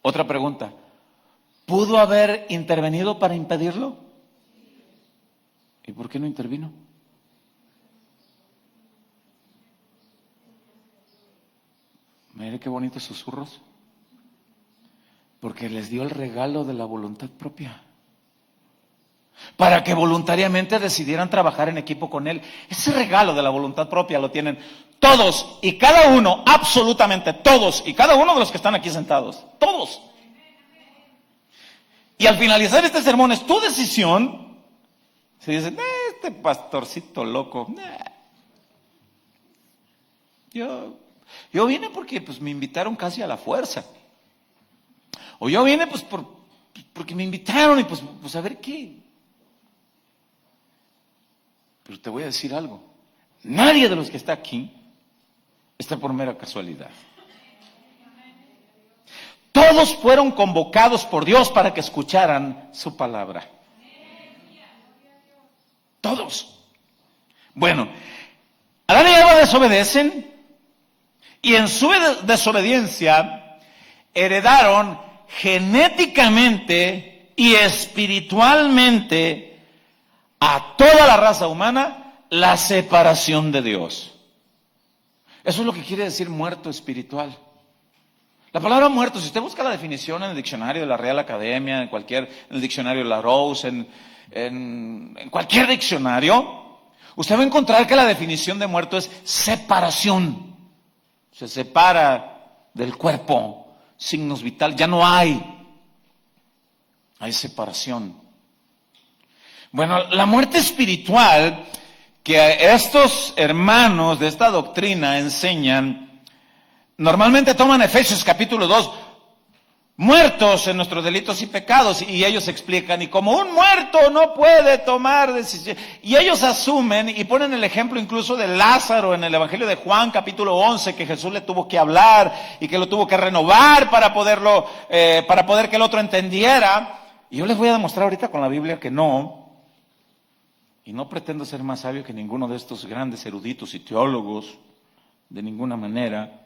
Otra pregunta. ¿Pudo haber intervenido para impedirlo? ¿Y por qué no intervino? Mire qué bonitos susurros. Porque les dio el regalo de la voluntad propia. Para que voluntariamente decidieran trabajar en equipo con Él. Ese regalo de la voluntad propia lo tienen todos y cada uno, absolutamente todos y cada uno de los que están aquí sentados. Todos. Y al finalizar este sermón es tu decisión Se dicen, este pastorcito loco. Yo vine porque pues me invitaron casi a la fuerza. O yo vine pues porque me invitaron y pues a ver qué. Pero te voy a decir algo. Nadie de los que está aquí está por mera casualidad. Todos fueron convocados por Dios para que escucharan su palabra. Todos. Bueno, Adán y Eva desobedecen y en su desobediencia heredaron genéticamente y espiritualmente a toda la raza humana la separación de Dios. Eso es lo que quiere decir muerto espiritual. La palabra muerto, si usted busca la definición en el diccionario de la Real Academia, en el diccionario de la Rose, en cualquier diccionario, usted va a encontrar que la definición de muerto es separación. Se separa del cuerpo, signos vitales, ya no hay separación. Bueno, la muerte espiritual que estos hermanos de esta doctrina enseñan, normalmente toman Efesios capítulo 2, muertos en nuestros delitos y pecados, y ellos explican, y como un muerto no puede tomar decisiones, y ellos asumen y ponen el ejemplo incluso de Lázaro en el Evangelio de Juan capítulo 11, que Jesús le tuvo que hablar y que lo tuvo que renovar para poder que el otro entendiera. Y yo les voy a demostrar ahorita con la Biblia que no. Y no pretendo ser más sabio que ninguno de estos grandes eruditos y teólogos, de ninguna manera.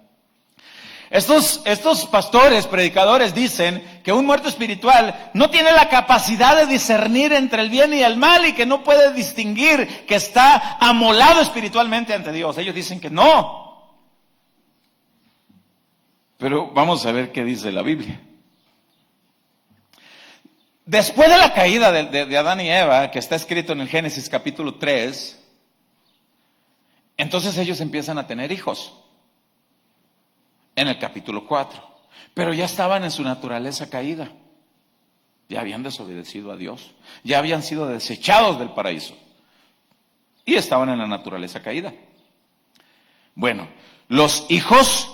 Estos pastores, predicadores, dicen que un muerto espiritual no tiene la capacidad de discernir entre el bien y el mal y que no puede distinguir, que está amolado espiritualmente ante Dios. Ellos dicen que no. Pero vamos a ver qué dice la Biblia. Después de la caída de Adán y Eva, que está escrito en el Génesis capítulo 3, entonces ellos empiezan a tener hijos. En el capítulo 4. Pero ya estaban en su naturaleza caída. Ya habían desobedecido a Dios. Ya habían sido desechados del paraíso. Y estaban en la naturaleza caída. Bueno, los hijos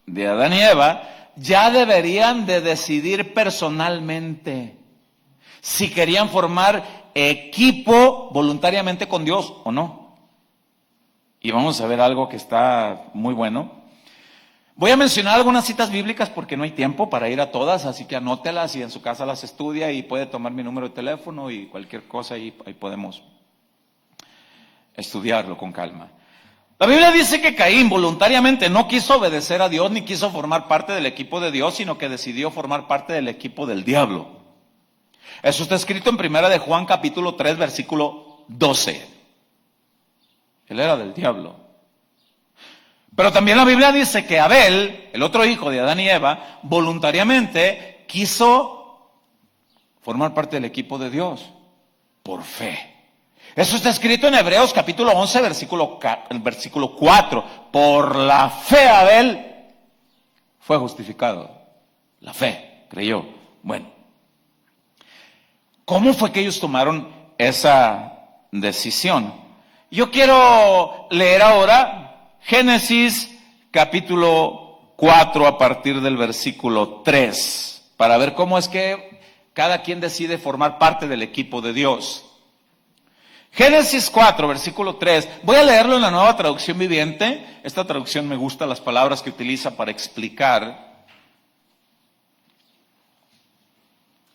de Adán y Eva ya deberían de decidir personalmente si querían formar equipo voluntariamente con Dios o no. Y vamos a ver algo que está muy bueno. Voy a mencionar algunas citas bíblicas porque no hay tiempo para ir a todas, así que anótelas y en su casa las estudia y puede tomar mi número de teléfono y cualquier cosa ahí podemos estudiarlo con calma. La Biblia dice que Caín voluntariamente no quiso obedecer a Dios ni quiso formar parte del equipo de Dios, sino que decidió formar parte del equipo del diablo. Eso está escrito en 1 de Juan capítulo 3 versículo 12. Él era del diablo. Pero también la Biblia dice que Abel, el otro hijo de Adán y Eva, voluntariamente quiso formar parte del equipo de Dios por fe. Eso está escrito en Hebreos capítulo 11, versículo 4. Por la fe Abel fue justificado. La fe, creyó. Bueno, ¿cómo fue que ellos tomaron esa decisión? Yo quiero leer ahora Génesis capítulo 4 a partir del versículo 3, para ver cómo es que cada quien decide formar parte del equipo de Dios. Génesis 4, versículo 3, voy a leerlo en la Nueva Traducción Viviente. Esta traducción me gusta las palabras que utiliza para explicar.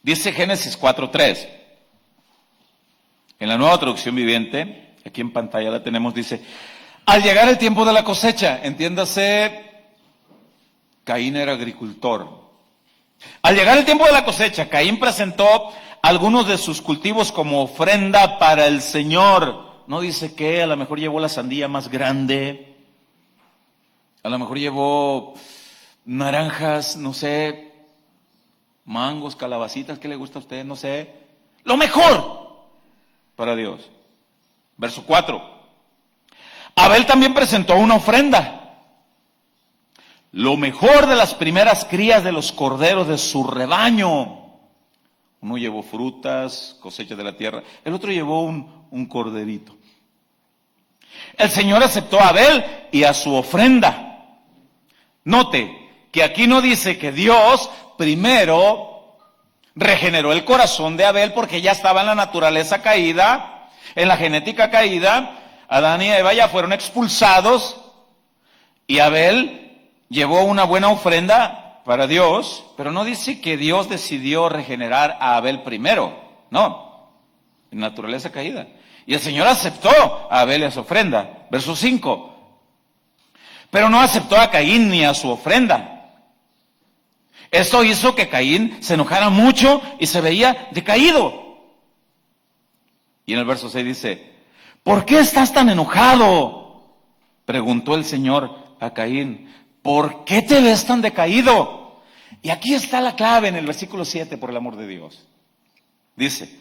Dice Génesis 4:3. En la Nueva Traducción Viviente, aquí en pantalla la tenemos, dice: al llegar el tiempo de la cosecha, entiéndase, Caín era agricultor. Al llegar el tiempo de la cosecha, Caín presentó algunos de sus cultivos como ofrenda para el Señor. No dice que a lo mejor llevó la sandía más grande, a lo mejor llevó naranjas, no sé, mangos, calabacitas, ¿qué le gusta a usted? No sé. Lo mejor para Dios. Verso 4. Abel también presentó una ofrenda, lo mejor de las primeras crías de los corderos de su rebaño. Uno llevó frutas, cosechas de la tierra. El otro llevó un corderito. El Señor aceptó a Abel y a su ofrenda. Note que aquí no dice que Dios primero regeneró el corazón de Abel porque ya estaba en la naturaleza caída, en la genética caída. Adán y Eva ya fueron expulsados y Abel llevó una buena ofrenda para Dios, pero no dice que Dios decidió regenerar a Abel primero, no, en naturaleza caída. Y el Señor aceptó a Abel y a su ofrenda, verso 5, pero no aceptó a Caín ni a su ofrenda. Esto hizo que Caín se enojara mucho y se veía decaído. Y en el verso 6 dice, ¿por qué estás tan enojado?, preguntó el Señor a Caín. ¿Por qué te ves tan decaído? Y aquí está la clave en el versículo 7, por el amor de Dios. Dice,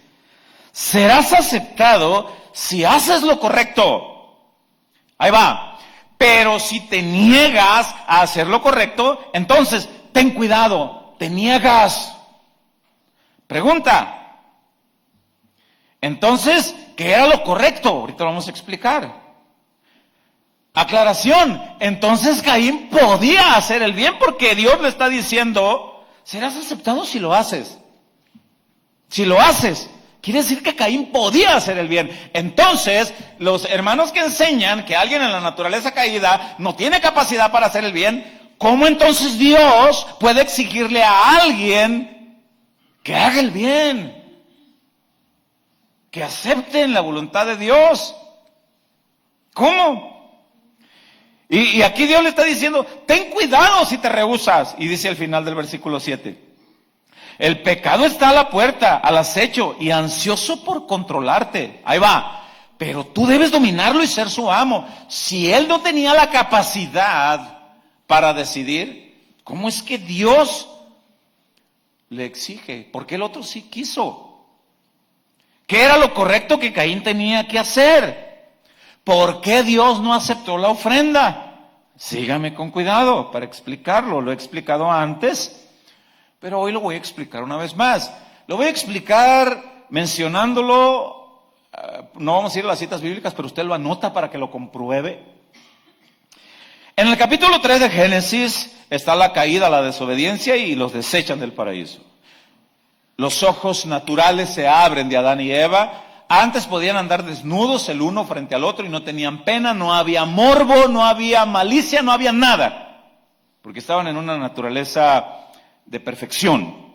serás aceptado si haces lo correcto. Ahí va. Pero si te niegas a hacer lo correcto, entonces ten cuidado, te niegas. Pregunta. Entonces, ¿qué era lo correcto? Ahorita lo vamos a explicar. Aclaración, entonces Caín podía hacer el bien porque Dios le está diciendo, serás aceptado si lo haces. Si lo haces, quiere decir que Caín podía hacer el bien. Entonces, los hermanos que enseñan que alguien en la naturaleza caída no tiene capacidad para hacer el bien, ¿cómo entonces Dios puede exigirle a alguien que haga el bien? Que acepten la voluntad de Dios. ¿Cómo? Y aquí Dios le está diciendo, ten cuidado si te rehusas. Y dice al final del versículo 7, el pecado está a la puerta, al acecho y ansioso por controlarte. Ahí va. Pero tú debes dominarlo y ser su amo. Si él no tenía la capacidad para decidir, ¿cómo es que Dios le exige? Porque el otro sí quiso. ¿Qué era lo correcto que Caín tenía que hacer? ¿Por qué Dios no aceptó la ofrenda? Sígame con cuidado para explicarlo. Lo he explicado antes, pero hoy lo voy a explicar una vez más. Lo voy a explicar mencionándolo. No vamos a ir a las citas bíblicas, pero usted lo anota para que lo compruebe. En el capítulo 3 de Génesis está la caída, la desobediencia y los desechan del paraíso. Los ojos naturales se abren de Adán y Eva. Antes podían andar desnudos el uno frente al otro y no tenían pena, no había morbo, no había malicia, no había nada, porque estaban en una naturaleza de perfección.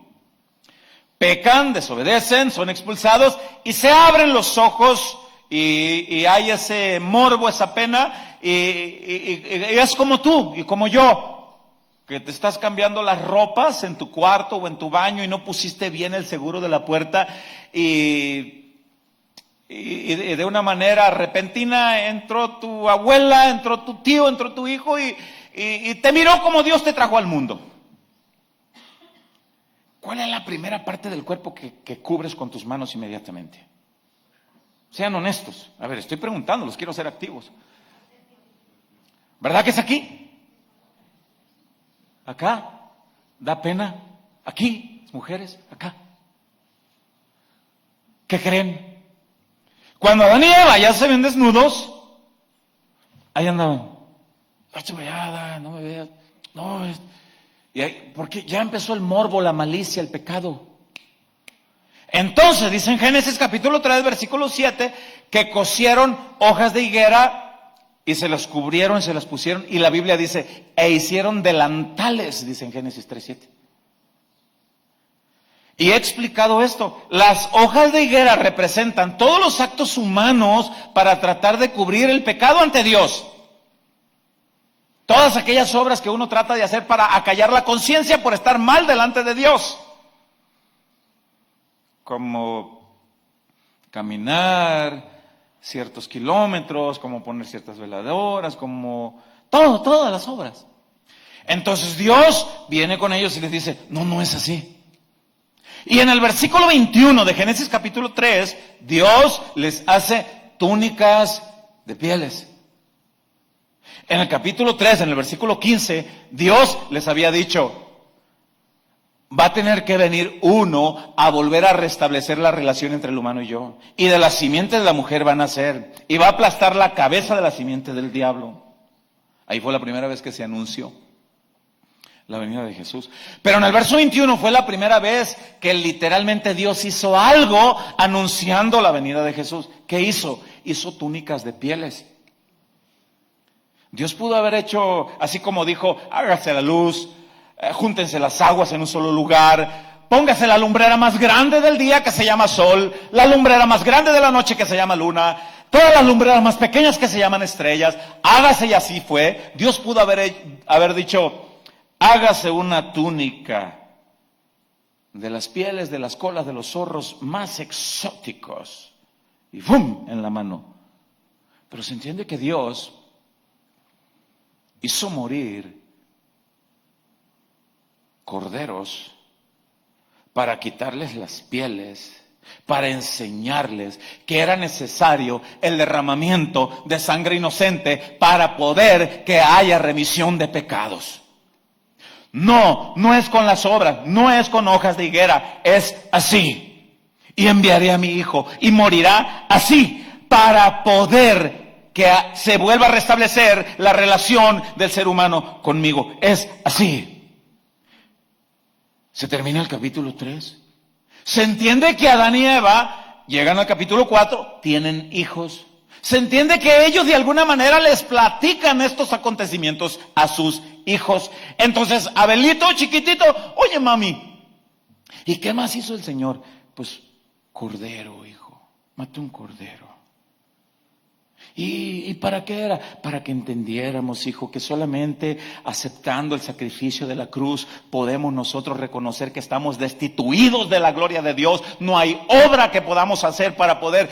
Pecan, desobedecen, son expulsados y se abren los ojos y hay ese morbo, esa pena y es como tú y como yo, que te estás cambiando las ropas en tu cuarto o en tu baño y no pusiste bien el seguro de la puerta y de una manera repentina entró tu abuela, entró tu tío, entró tu hijo y te miró como Dios te trajo al mundo. ¿Cuál es la primera parte del cuerpo que cubres con tus manos inmediatamente? Sean honestos. A ver, estoy preguntando, los quiero ser activos. ¿Verdad que es aquí? Acá. Da pena. Aquí, mujeres, acá. ¿Qué creen? Cuando Adán y Eva ya se ven desnudos, ahí andaban. No me veas. No, porque ya empezó el morbo, la malicia, el pecado. Entonces, dice en Génesis capítulo 3, versículo 7, que cosieron hojas de higuera y se las cubrieron, se las pusieron. Y la Biblia dice, e hicieron delantales, dice en Génesis 3, 7. Y he explicado esto. Las hojas de higuera representan todos los actos humanos para tratar de cubrir el pecado ante Dios. Todas aquellas obras que uno trata de hacer para acallar la conciencia por estar mal delante de Dios. Como caminar ciertos kilómetros, como poner ciertas veladoras, como todas las obras. Entonces Dios viene con ellos y les dice, no es así. Y en el versículo 21 de Génesis capítulo 3, Dios les hace túnicas de pieles. En el capítulo 3, en el versículo 15, Dios les había dicho, va a tener que venir uno a volver a restablecer la relación entre el humano y yo. Y de la simiente de la mujer van a nacer. Y va a aplastar la cabeza de la simiente del diablo. Ahí fue la primera vez que se anunció la venida de Jesús. Pero en el verso 21 fue la primera vez que literalmente Dios hizo algo anunciando la venida de Jesús. ¿Qué hizo? Hizo túnicas de pieles. Dios pudo haber hecho, así como dijo, hágase la luz, júntense las aguas en un solo lugar, póngase la lumbrera más grande del día que se llama sol, la lumbrera más grande de la noche que se llama luna, todas las lumbreras más pequeñas que se llaman estrellas, hágase, y así fue. Dios pudo haber dicho, hágase una túnica de las pieles de las colas de los zorros más exóticos y ¡bum!, en la mano. Pero se entiende que Dios hizo morir corderos para quitarles las pieles, para enseñarles que era necesario el derramamiento de sangre inocente para poder que haya remisión de pecados. No es con las obras, no es con hojas de higuera, es así. Y enviaré a mi hijo y morirá así para poder que se vuelva a restablecer la relación del ser humano conmigo. Es así. Se termina el capítulo 3. Se entiende que Adán y Eva llegan al capítulo 4, tienen hijos. Se entiende que ellos de alguna manera les platican estos acontecimientos a sus hijos. Entonces, Abelito, chiquitito, oye mami, ¿y qué más hizo el Señor? Pues cordero, hijo, mató un cordero. ¿Y para qué era? Para que entendiéramos, hijo, que solamente aceptando el sacrificio de la cruz podemos nosotros reconocer que estamos destituidos de la gloria de Dios. No hay obra que podamos hacer para poder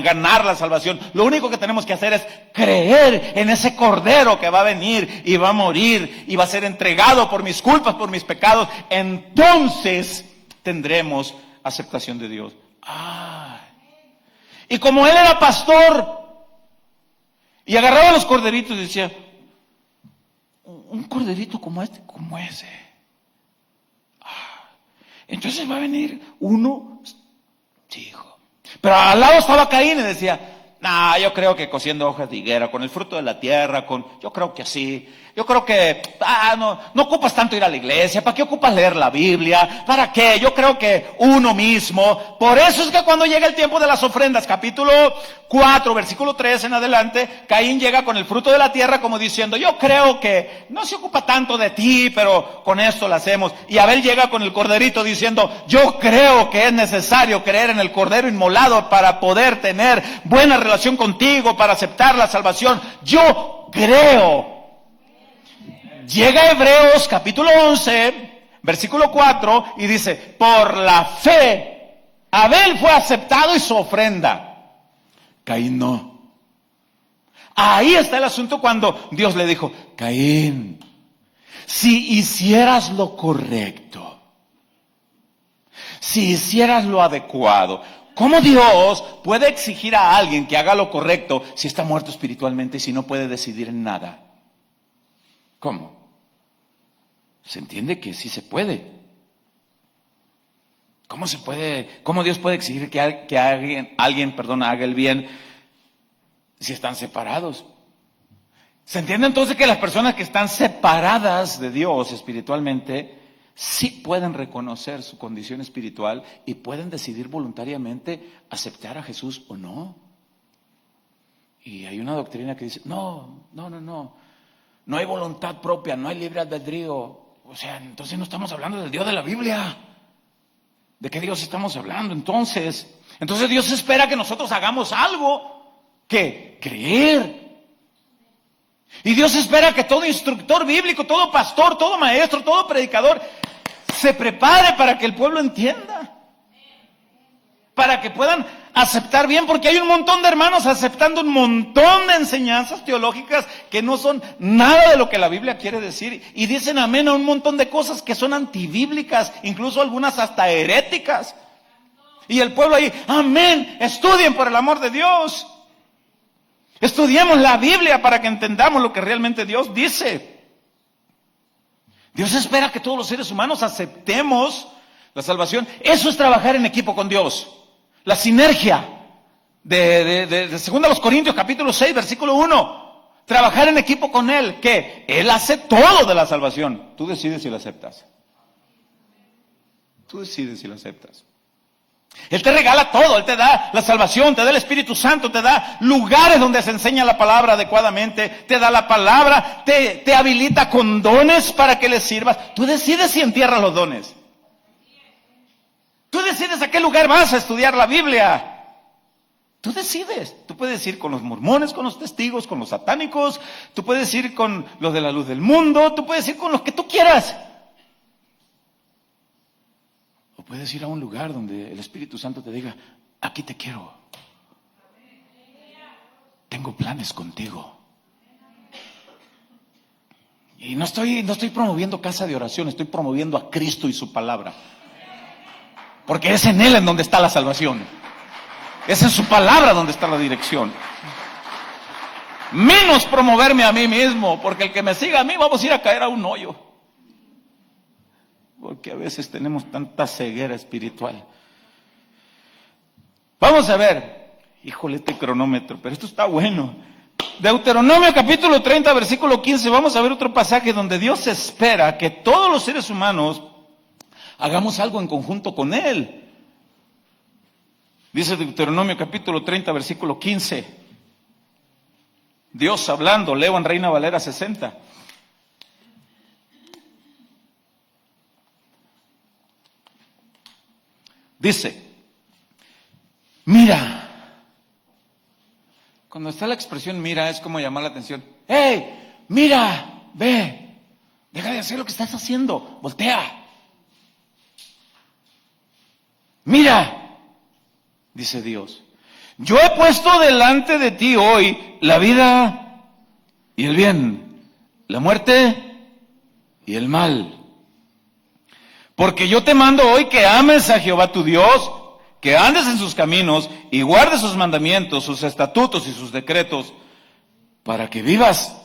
ganar la salvación. Lo único que tenemos que hacer es creer en ese cordero que va a venir y va a morir y va a ser entregado por mis culpas, por mis pecados. Entonces tendremos aceptación de Dios. Y como él era pastor y agarraba los corderitos y decía, un corderito como este, como ese. Entonces va a venir uno, sí, hijo. Pero al lado estaba Caín y decía, yo creo que cociendo hojas de higuera, con el fruto de la tierra, yo creo que así. Yo creo que, no ocupas tanto ir a la iglesia. ¿Para qué ocupas leer la Biblia? ¿Para qué? Yo creo que uno mismo. Por eso es que cuando llega el tiempo de las ofrendas, capítulo 4, versículo 3 en adelante, Caín llega con el fruto de la tierra como diciendo, yo creo que no se ocupa tanto de ti, pero con esto lo hacemos. Y Abel llega con el corderito diciendo, yo creo que es necesario creer en el cordero inmolado para poder tener buena relación contigo, para aceptar la salvación. Yo creo. Llega Hebreos capítulo 11, versículo 4, y dice, por la fe, Abel fue aceptado y su ofrenda. Caín no. Ahí está el asunto cuando Dios le dijo, Caín, si hicieras lo correcto, si hicieras lo adecuado, ¿cómo Dios puede exigir a alguien que haga lo correcto si está muerto espiritualmente y si no puede decidir en nada? ¿Cómo? Se entiende que sí se puede. ¿Cómo se puede? ¿Cómo Dios puede exigir que alguien haga el bien si están separados? Se entiende entonces que las personas que están separadas de Dios espiritualmente sí pueden reconocer su condición espiritual y pueden decidir voluntariamente aceptar a Jesús o no. Y hay una doctrina que dice, no hay voluntad propia, no hay libre albedrío. O sea, entonces no estamos hablando del Dios de la Biblia. ¿De qué Dios estamos hablando? Entonces Dios espera que nosotros hagamos algo, que creer. Y Dios espera que todo instructor bíblico, todo pastor, todo maestro, todo predicador se prepare para que el pueblo entienda. Para que puedan aceptar bien, porque hay un montón de hermanos aceptando un montón de enseñanzas teológicas que no son nada de lo que la Biblia quiere decir, y dicen amén a un montón de cosas que son antibíblicas, incluso algunas hasta heréticas. Y el pueblo ahí, amén, estudien por el amor de Dios. Estudiemos la Biblia para que entendamos lo que realmente Dios dice. Dios espera que todos los seres humanos aceptemos la salvación. Eso es trabajar en equipo con Dios. La sinergia de 2 Corintios capítulo 6, versículo 1. Trabajar en equipo con Él, que Él hace todo de la salvación. Tú decides si lo aceptas. Tú decides si lo aceptas. Él te regala todo, Él te da la salvación, te da el Espíritu Santo, te da lugares donde se enseña la palabra adecuadamente, te da la palabra, te habilita con dones para que le sirvas. Tú decides si entierras los dones. Tú decides a qué lugar vas a estudiar la Biblia. Tú decides. Tú puedes ir con los mormones, con los testigos, con los satánicos, tú puedes ir con los de la luz del mundo, tú puedes ir con los que tú quieras. O puedes ir a un lugar donde el Espíritu Santo te diga, aquí te quiero. Tengo planes contigo. Y no estoy promoviendo casa de oración, estoy promoviendo a Cristo y su palabra. Porque es en Él en donde está la salvación. Es en su palabra donde está la dirección. Menos promoverme a mí mismo, porque el que me siga a mí vamos a ir a caer a un hoyo. Porque a veces tenemos tanta ceguera espiritual. Vamos a ver, híjole este cronómetro, pero esto está bueno. Deuteronomio capítulo 30, versículo 15, vamos a ver otro pasaje donde Dios espera que todos los seres humanos hagamos algo en conjunto con Él. Dice Deuteronomio capítulo 30, versículo 15. Dios hablando, leo en Reina Valera 60. Dice, mira. Cuando está la expresión mira es como llamar la atención. ¡Hey! Mira, ve, deja de hacer lo que estás haciendo, voltea. Mira, dice Dios, yo he puesto delante de ti hoy la vida y el bien, la muerte y el mal. Porque yo te mando hoy que ames a Jehová tu Dios, que andes en sus caminos y guardes sus mandamientos, sus estatutos y sus decretos, para que vivas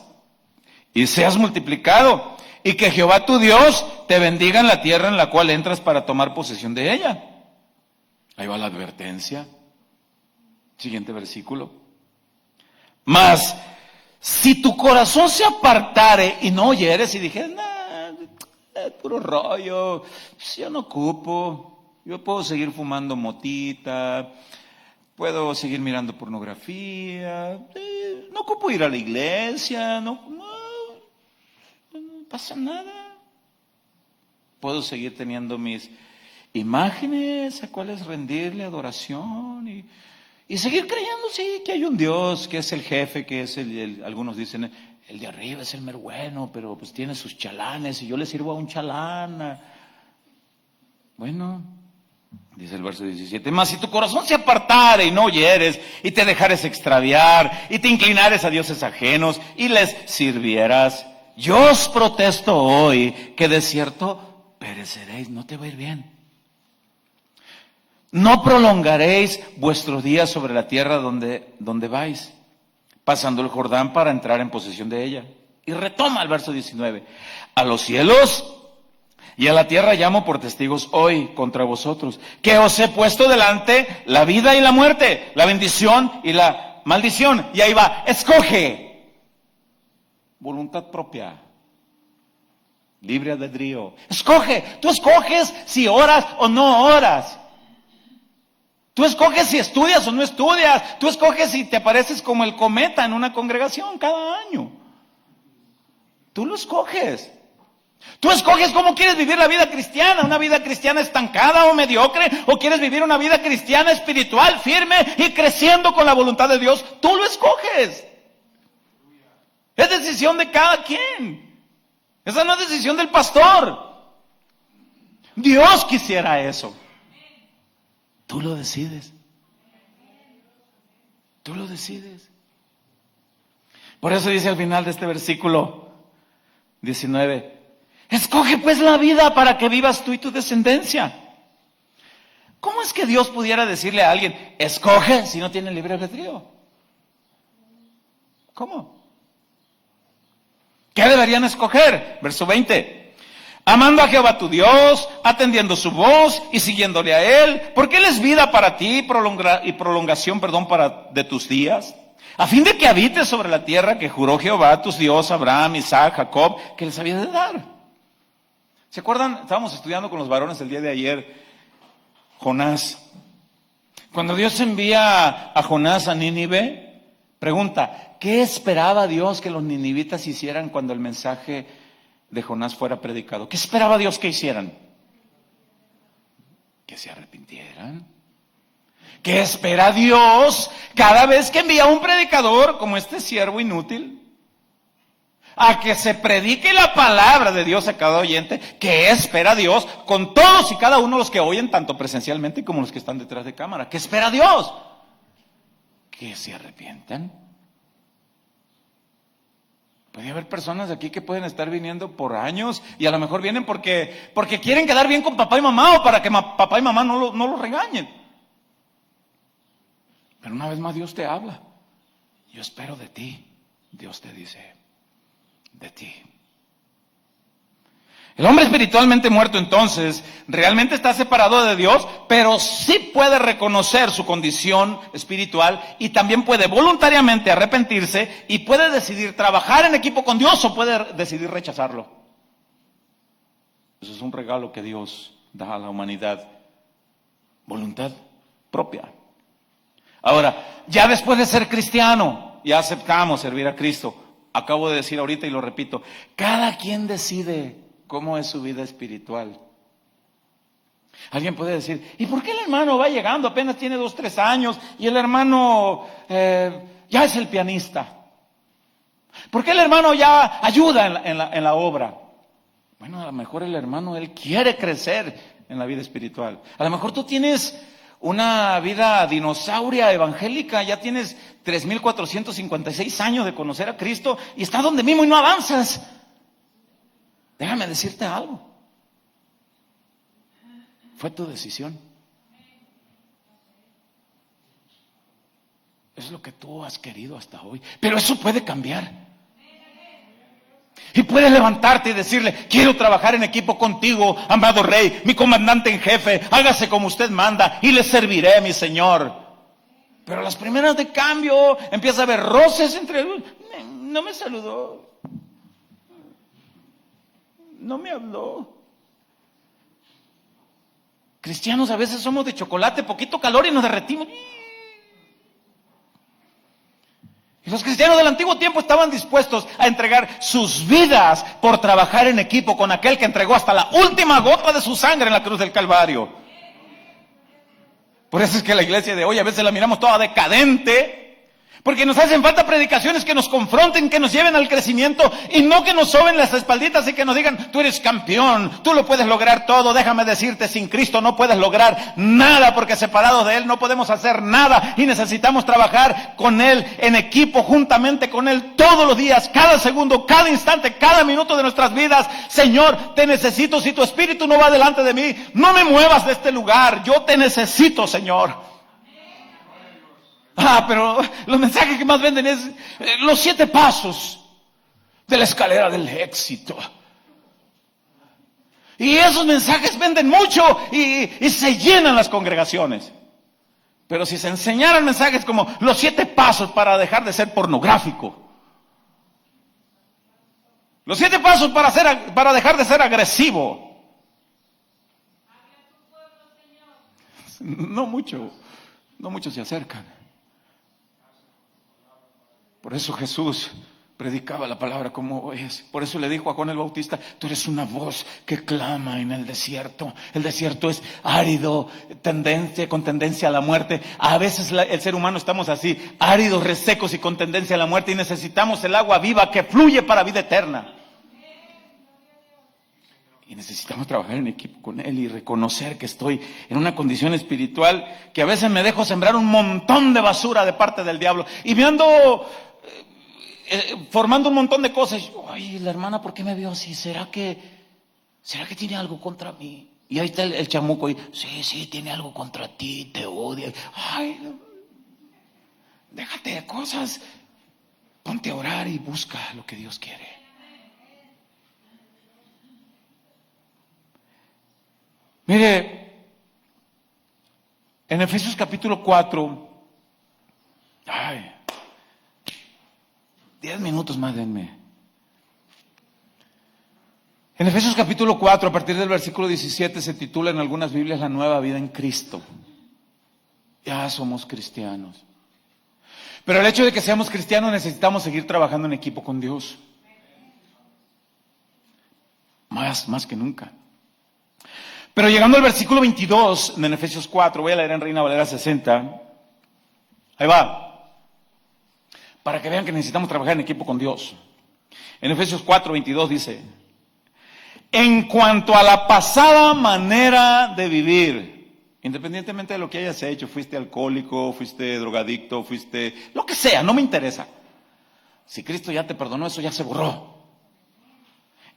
y seas multiplicado, y que Jehová tu Dios te bendiga en la tierra en la cual entras para tomar posesión de ella. Ahí va la advertencia. Siguiente versículo. Mas, si tu corazón se apartare y no oyeres y dijeres, es puro rollo, pues yo no ocupo, yo puedo seguir fumando motita, puedo seguir mirando pornografía, no ocupo ir a la iglesia, no pasa nada. Puedo seguir teniendo mis imágenes a cuales rendirle adoración y seguir creyendo, sí, que hay un Dios, que es el jefe, que es algunos dicen, el de arriba es el mero bueno, pero pues tiene sus chalanes y yo le sirvo a un chalán. Bueno, dice el verso 17, mas si tu corazón se apartare y no oyeres y te dejares extraviar y te inclinares a dioses ajenos y les sirvieras, yo os protesto hoy que de cierto pereceréis, no te va a ir bien. No prolongaréis vuestros días sobre la tierra donde vais, pasando el Jordán para entrar en posesión de ella. Y retoma el verso 19. A los cielos y a la tierra llamo por testigos hoy contra vosotros, que os he puesto delante la vida y la muerte, la bendición y la maldición. Y ahí va, escoge. Voluntad propia. Libre albedrío. Escoge. Tú escoges si oras o no oras. Tú escoges si estudias o no estudias. Tú escoges si te apareces como el cometa en una congregación cada año. Tú lo escoges. Tú escoges cómo quieres vivir la vida cristiana. Una vida cristiana estancada o mediocre. O quieres vivir una vida cristiana espiritual, firme y creciendo con la voluntad de Dios. Tú lo escoges. Es decisión de cada quien. Esa no es decisión del pastor. Dios quisiera eso. Tú lo decides. Tú lo decides. Por eso dice al final de este versículo 19, escoge pues la vida para que vivas tú y tu descendencia. ¿Cómo es que Dios pudiera decirle a alguien, escoge si no tiene libre albedrío? ¿Cómo? ¿Qué deberían escoger? Verso 20. amando a Jehová tu Dios, atendiendo su voz y siguiéndole a Él, porque Él es vida para ti y prolongación, de tus días, a fin de que habites sobre la tierra que juró Jehová tus Dios, Abraham, Isaac, Jacob, que les había de dar. ¿Se acuerdan? Estábamos estudiando con los varones el día de ayer, Jonás. Cuando Dios envía a Jonás a Nínive, pregunta, ¿qué esperaba Dios que los ninivitas hicieran cuando el mensaje de Jonás fuera predicado? ¿Qué esperaba Dios que hicieran? Que se arrepintieran. ¿Qué espera Dios cada vez que envía un predicador como este siervo inútil? A que se predique la palabra de Dios a cada oyente. ¿Qué espera Dios con todos y cada uno de los que oyen, tanto presencialmente como los que están detrás de cámara? ¿Qué espera Dios? Que se arrepientan. Puede haber personas aquí que pueden estar viniendo por años y a lo mejor vienen porque quieren quedar bien con papá y mamá o para que papá y mamá no lo regañen. Pero una vez más Dios te habla. Yo espero de ti, Dios te dice, de ti. El hombre espiritualmente muerto entonces realmente está separado de Dios, pero sí puede reconocer su condición espiritual y también puede voluntariamente arrepentirse y puede decidir trabajar en equipo con Dios o puede decidir rechazarlo. Eso es un regalo que Dios da a la humanidad. Voluntad propia. Ahora, ya después de ser cristiano, ya aceptamos servir a Cristo. Acabo de decir ahorita y lo repito, cada quien decide cómo es su vida espiritual. Alguien puede decir, ¿y por qué el hermano va llegando? Apenas tiene 2, 3 años y el hermano ya es el pianista. ¿Por qué el hermano ya ayuda en la obra? Bueno, a lo mejor el hermano, él quiere crecer en la vida espiritual. A lo mejor tú tienes una vida dinosauria evangélica, ya tienes 3,456 años de conocer a Cristo y estás donde mismo y no avanzas. Déjame decirte algo. Fue tu decisión. Es lo que tú has querido hasta hoy. Pero eso puede cambiar. Y puedes levantarte y decirle, quiero trabajar en equipo contigo, amado Rey, mi comandante en jefe, hágase como usted manda y le serviré, mi Señor. Pero las primeras de cambio, empieza a haber roces entre, no me saludó, no me habló. Cristianos a veces somos de chocolate, poquito calor y nos derretimos. Y los cristianos del antiguo tiempo estaban dispuestos a entregar sus vidas por trabajar en equipo con aquel que entregó hasta la última gota de su sangre en la cruz del Calvario. Por eso es que la iglesia de hoy a veces la miramos toda decadente, porque nos hacen falta predicaciones que nos confronten, que nos lleven al crecimiento y no que nos soben las espalditas y que nos digan, tú eres campeón, tú lo puedes lograr todo. Déjame decirte, sin Cristo no puedes lograr nada, porque separados de Él no podemos hacer nada y necesitamos trabajar con Él en equipo, juntamente con Él todos los días, cada segundo, cada instante, cada minuto de nuestras vidas. Señor, te necesito. Si tu espíritu no va delante de mí, no me muevas de este lugar. Yo te necesito, Señor. Pero los mensajes que más venden es los 7 pasos de la escalera del éxito. Y esos mensajes venden mucho y se llenan las congregaciones. Pero si se enseñaran mensajes como los 7 pasos para dejar de ser pornográfico, los 7 pasos para dejar de ser agresivo, no muchos se acercan. Por eso Jesús predicaba la palabra como es. Por eso le dijo a Juan el Bautista, tú eres una voz que clama en el desierto. El desierto es árido, con tendencia a la muerte. A veces el ser humano estamos así, áridos, resecos y con tendencia a la muerte. Y necesitamos el agua viva que fluye para vida eterna. Y necesitamos trabajar en equipo con Él y reconocer que estoy en una condición espiritual que a veces me dejo sembrar un montón de basura de parte del diablo. Y me ando formando un montón de cosas. Ay, la hermana, ¿por qué me vio así? ¿Será que tiene algo contra mí? Y ahí está el chamuco y, sí, tiene algo contra ti, te odia. Ay, déjate de cosas. Ponte a orar y busca lo que Dios quiere. Mire, en Efesios capítulo 4, 10 minutos más denme. En Efesios capítulo 4, a partir del versículo 17, se titula en algunas Biblias La nueva vida en Cristo. Ya somos cristianos. Pero el hecho de que seamos cristianos necesitamos seguir trabajando en equipo con Dios. Más que nunca. Pero llegando al versículo 22 en Efesios 4, voy a leer en Reina Valera 60. Ahí va. Para que vean que necesitamos trabajar en equipo con Dios. En Efesios 4, 22 dice: en cuanto a la pasada manera de vivir, independientemente de lo que hayas hecho, fuiste alcohólico, fuiste drogadicto, fuiste lo que sea, no me interesa. Si Cristo ya te perdonó, eso ya se borró.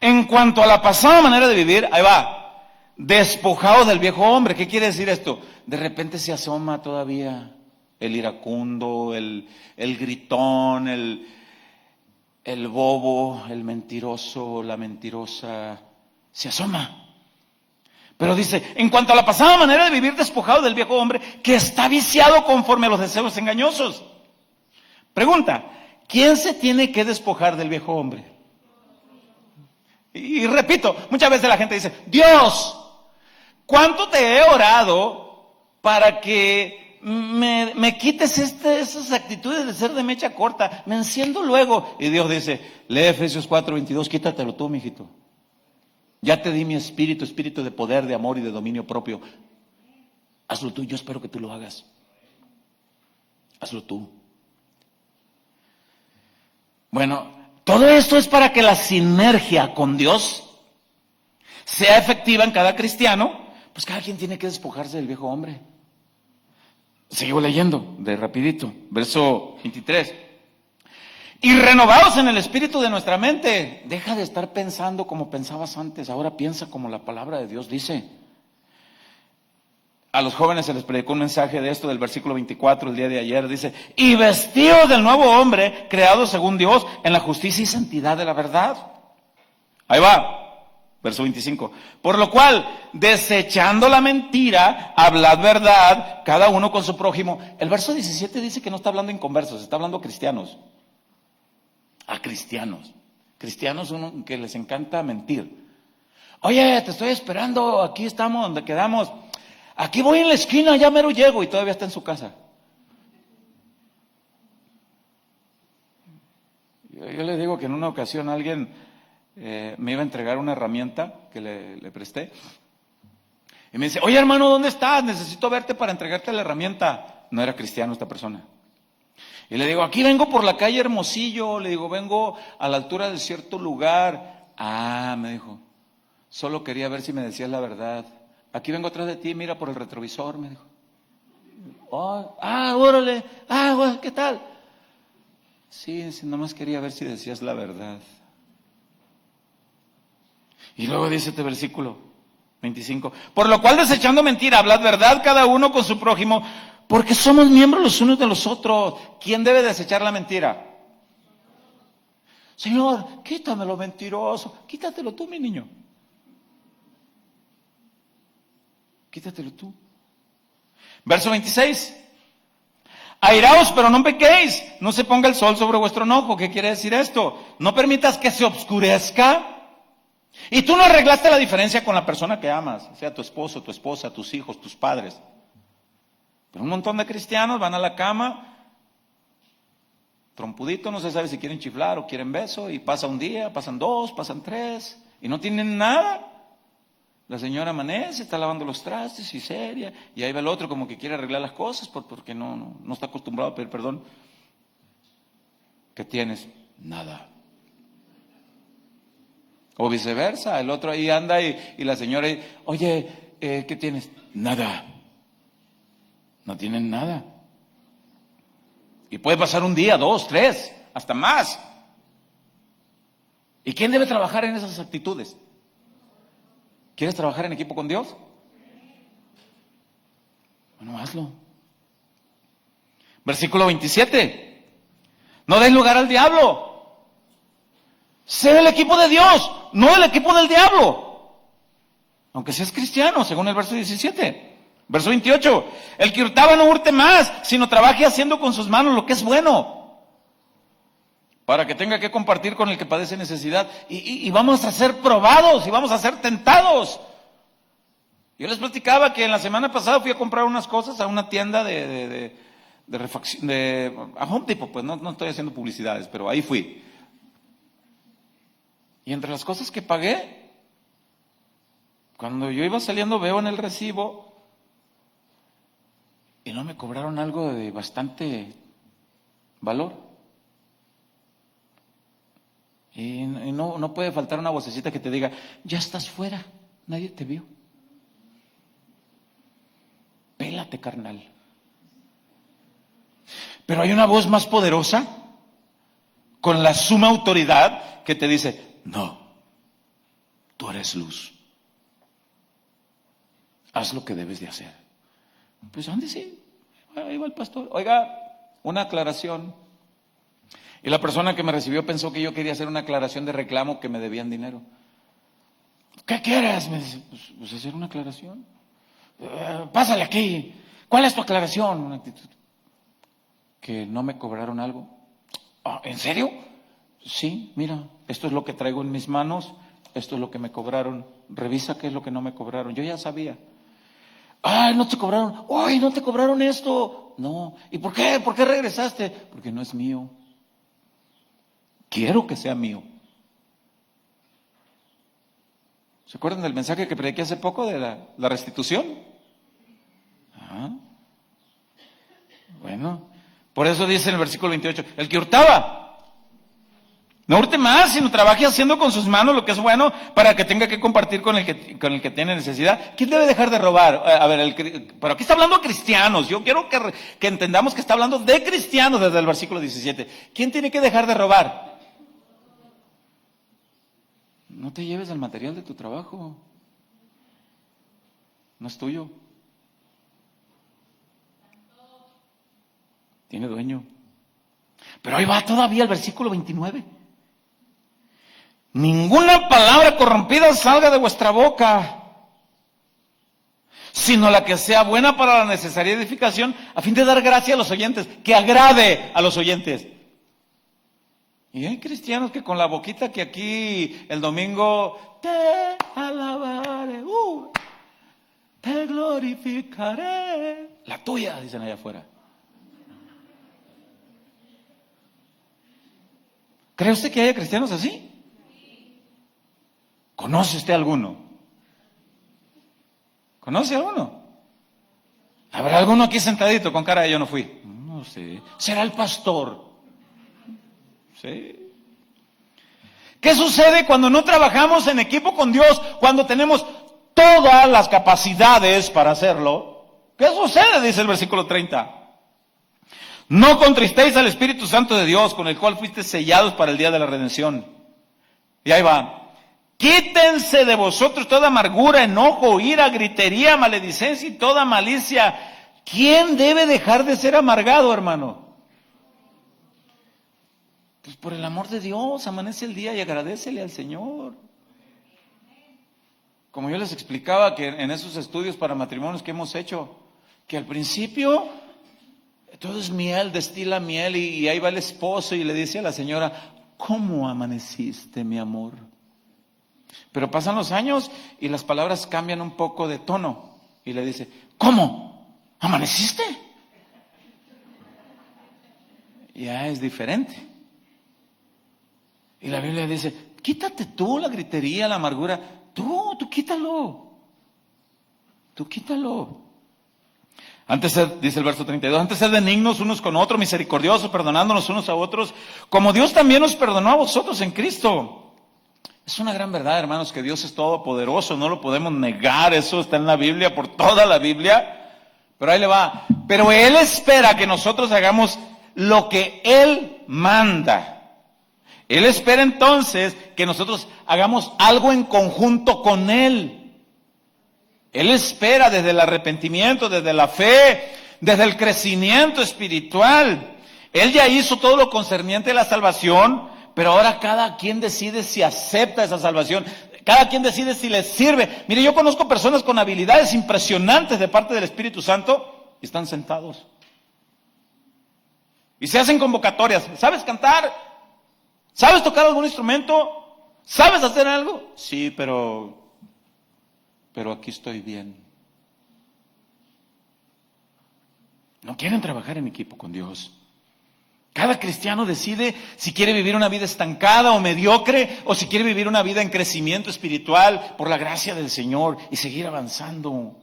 En cuanto a la pasada manera de vivir, ahí va, despojado del viejo hombre. ¿Qué quiere decir esto? De repente se asoma todavía el iracundo, el gritón, el bobo, el mentiroso, la mentirosa. Se asoma. Pero dice, en cuanto a la pasada manera de vivir, despojado del viejo hombre que está viciado conforme a los deseos engañosos. Pregunta, ¿quién se tiene que despojar del viejo hombre? Y repito, muchas veces la gente dice, Dios, ¿cuánto te he orado para que me quites esas actitudes de ser de mecha corta? Me enciendo luego. Y Dios dice, lee Efesios 4:22, quítatelo tú, mijito. Ya te di mi espíritu de poder, de amor y de dominio propio. Hazlo tú, yo espero que tú lo hagas. Hazlo tú. Bueno, todo esto es para que la sinergia con Dios sea efectiva en cada cristiano. Pues cada quien tiene que despojarse del viejo hombre. Sigo leyendo de rapidito, verso 23. Y renovados en el espíritu de nuestra mente. Deja de estar pensando como pensabas antes. Ahora piensa como la palabra de Dios dice. A los jóvenes se les predicó un mensaje de esto del versículo 24 el día de ayer. Dice, y vestidos del nuevo hombre, creado según Dios, en la justicia y santidad de la verdad. Ahí va, verso 25. Por lo cual, desechando la mentira, hablad verdad, cada uno con su prójimo. El verso 17 dice que no está hablando inconversos, está hablando cristianos. A cristianos. Cristianos uno que les encanta mentir. Oye, te estoy esperando, aquí estamos donde quedamos. Aquí voy en la esquina, ya mero llego, y todavía está en su casa. Yo le digo que en una ocasión alguien me iba a entregar una herramienta que le presté. Y me dice, oye hermano, ¿dónde estás? Necesito verte para entregarte la herramienta. No era cristiano esta persona. Y le digo, aquí vengo por la calle Hermosillo. Le digo, vengo a la altura de cierto lugar. Ah, me dijo, solo quería ver si me decías la verdad. Aquí vengo atrás de ti, mira por el retrovisor, me dijo. Órale, bueno, ¿qué tal? Sí, nomás quería ver si decías la verdad. Y luego dice este versículo 25. Por lo cual, desechando mentira, hablad verdad cada uno con su prójimo, porque somos miembros los unos de los otros. ¿Quién debe desechar la mentira? Señor, quítamelo mentiroso. Quítatelo tú, mi niño. Quítatelo tú. Verso 26. Airaos, pero no pequéis. No se ponga el sol sobre vuestro enojo. ¿Qué quiere decir esto? No permitas que se obscurezca. Y tú no arreglaste la diferencia con la persona que amas, sea tu esposo, tu esposa, tus hijos, tus padres. Pero un montón de cristianos van a la cama, trompudito, no se sabe si quieren chiflar o quieren beso, y pasa un día, pasan 2, pasan 3, y no tienen nada. La señora amanece, está lavando los trastes y seria, y ahí va el otro como que quiere arreglar las cosas porque no está acostumbrado a pedir perdón. ¿Qué tienes? Nada. O viceversa, el otro ahí anda y la señora, oye, ¿qué tienes? Nada. No tienen nada. Y puede pasar un día, 2, 3, hasta más. ¿Y quién debe trabajar en esas actitudes? ¿Quieres trabajar en equipo con Dios? Bueno, hazlo. Versículo 27. No des lugar al diablo. Sé el equipo de Dios, no el equipo del diablo. aunque seas cristiano, según el verso 17. Verso 28, el que hurtaba no hurte más, sino trabaje haciendo con sus manos lo que es bueno, para que tenga que compartir con el que padece necesidad. Y vamos a ser probados, y vamos a ser tentados. Yo les platicaba que en la semana pasada fui a comprar unas cosas a una tienda a Home Depot, pues no estoy haciendo publicidades, pero ahí fui. Y entre las cosas que pagué, cuando yo iba saliendo veo en el recibo y no me cobraron algo de bastante valor. Y no puede faltar una vocecita que te diga, ya estás fuera, nadie te vio. Pélate, carnal. Pero hay una voz más poderosa, con la suma autoridad, que te dice, no, tú eres luz. Haz lo que debes de hacer. Pues ¿dónde sí? Ahí va el pastor. Oiga, una aclaración. Y la persona que me recibió pensó que yo quería hacer una aclaración de reclamo, que me debían dinero. ¿Qué quieres? Me dice, pues hacer una aclaración. Pásale aquí. ¿Cuál es tu aclaración? Una actitud. Que no me cobraron algo. ¿En serio? Sí, mira, esto es lo que traigo en mis manos, esto es lo que me cobraron. Revisa qué es lo que no me cobraron. Yo ya sabía. Ay, no te cobraron. Ay, no te cobraron esto. No. ¿Y por qué? ¿Por qué regresaste? Porque no es mío. Quiero que sea mío. ¿Se acuerdan del mensaje que prediqué hace poco de la restitución? Bueno, por eso dice en el versículo 28, el que hurtaba, no hurte más, sino trabaje haciendo con sus manos lo que es bueno, para que tenga que compartir con el que tiene necesidad. ¿Quién debe dejar de robar? A ver, pero aquí está hablando a cristianos. Yo quiero que entendamos que está hablando de cristianos desde el versículo 17. ¿Quién tiene que dejar de robar? No te lleves el material de tu trabajo. No es tuyo. Tiene dueño. Pero ahí va todavía el versículo 29. Ninguna palabra corrompida salga de vuestra boca, sino la que sea buena para la necesaria edificación, a fin de dar gracia a los oyentes, que agrade a los oyentes. Y hay cristianos que con la boquita que aquí el domingo, te alabaré, te glorificaré, la tuya, dicen allá afuera. ¿Cree usted que haya cristianos así? ¿Conoce usted alguno? ¿Conoce alguno? ¿Habrá alguno aquí sentadito con cara de yo no fui? No sé. ¿Será el pastor? Sí. ¿Qué sucede cuando no trabajamos en equipo con Dios? Cuando tenemos todas las capacidades para hacerlo. ¿Qué sucede? Dice el versículo 30. No contristéis al Espíritu Santo de Dios, con el cual fuiste sellados para el día de la redención. Y ahí va. Quítense de vosotros toda amargura, enojo, ira, gritería, maledicencia y toda malicia. ¿Quién debe dejar de ser amargado, hermano? Pues por el amor de Dios, amanece el día y agradécele al Señor. Como yo les explicaba que en esos estudios para matrimonios que hemos hecho, que al principio todo es miel, destila miel, y ahí va el esposo y le dice a la señora, ¿cómo amaneciste, mi amor? Pero pasan los años y las palabras cambian un poco de tono y le dice, ¿cómo? ¿Amaneciste? Ya es diferente. Y la Biblia dice, quítate tú la gritería, la amargura, tú quítalo. Tú quítalo. Antes dice el verso 32, antes sed benignos unos con otros, misericordiosos, perdonándonos unos a otros, como Dios también nos perdonó a vosotros en Cristo. Es una gran verdad, hermanos, que Dios es todopoderoso, no lo podemos negar, eso está en la Biblia, por toda la Biblia, pero ahí le va. Pero Él espera que nosotros hagamos lo que Él manda. Él espera entonces que nosotros hagamos algo en conjunto con Él. Él espera desde el arrepentimiento, desde la fe, desde el crecimiento espiritual. Él ya hizo todo lo concerniente a la salvación, pero ahora cada quien decide si acepta esa salvación. Cada quien decide si les sirve. Mire, yo conozco personas con habilidades impresionantes de parte del Espíritu Santo y están sentados. Y se hacen convocatorias. ¿Sabes cantar? ¿Sabes tocar algún instrumento? ¿Sabes hacer algo? Sí, pero aquí estoy bien. No quieren trabajar en equipo con Dios. Cada cristiano decide si quiere vivir una vida estancada o mediocre, o si quiere vivir una vida en crecimiento espiritual por la gracia del Señor y seguir avanzando.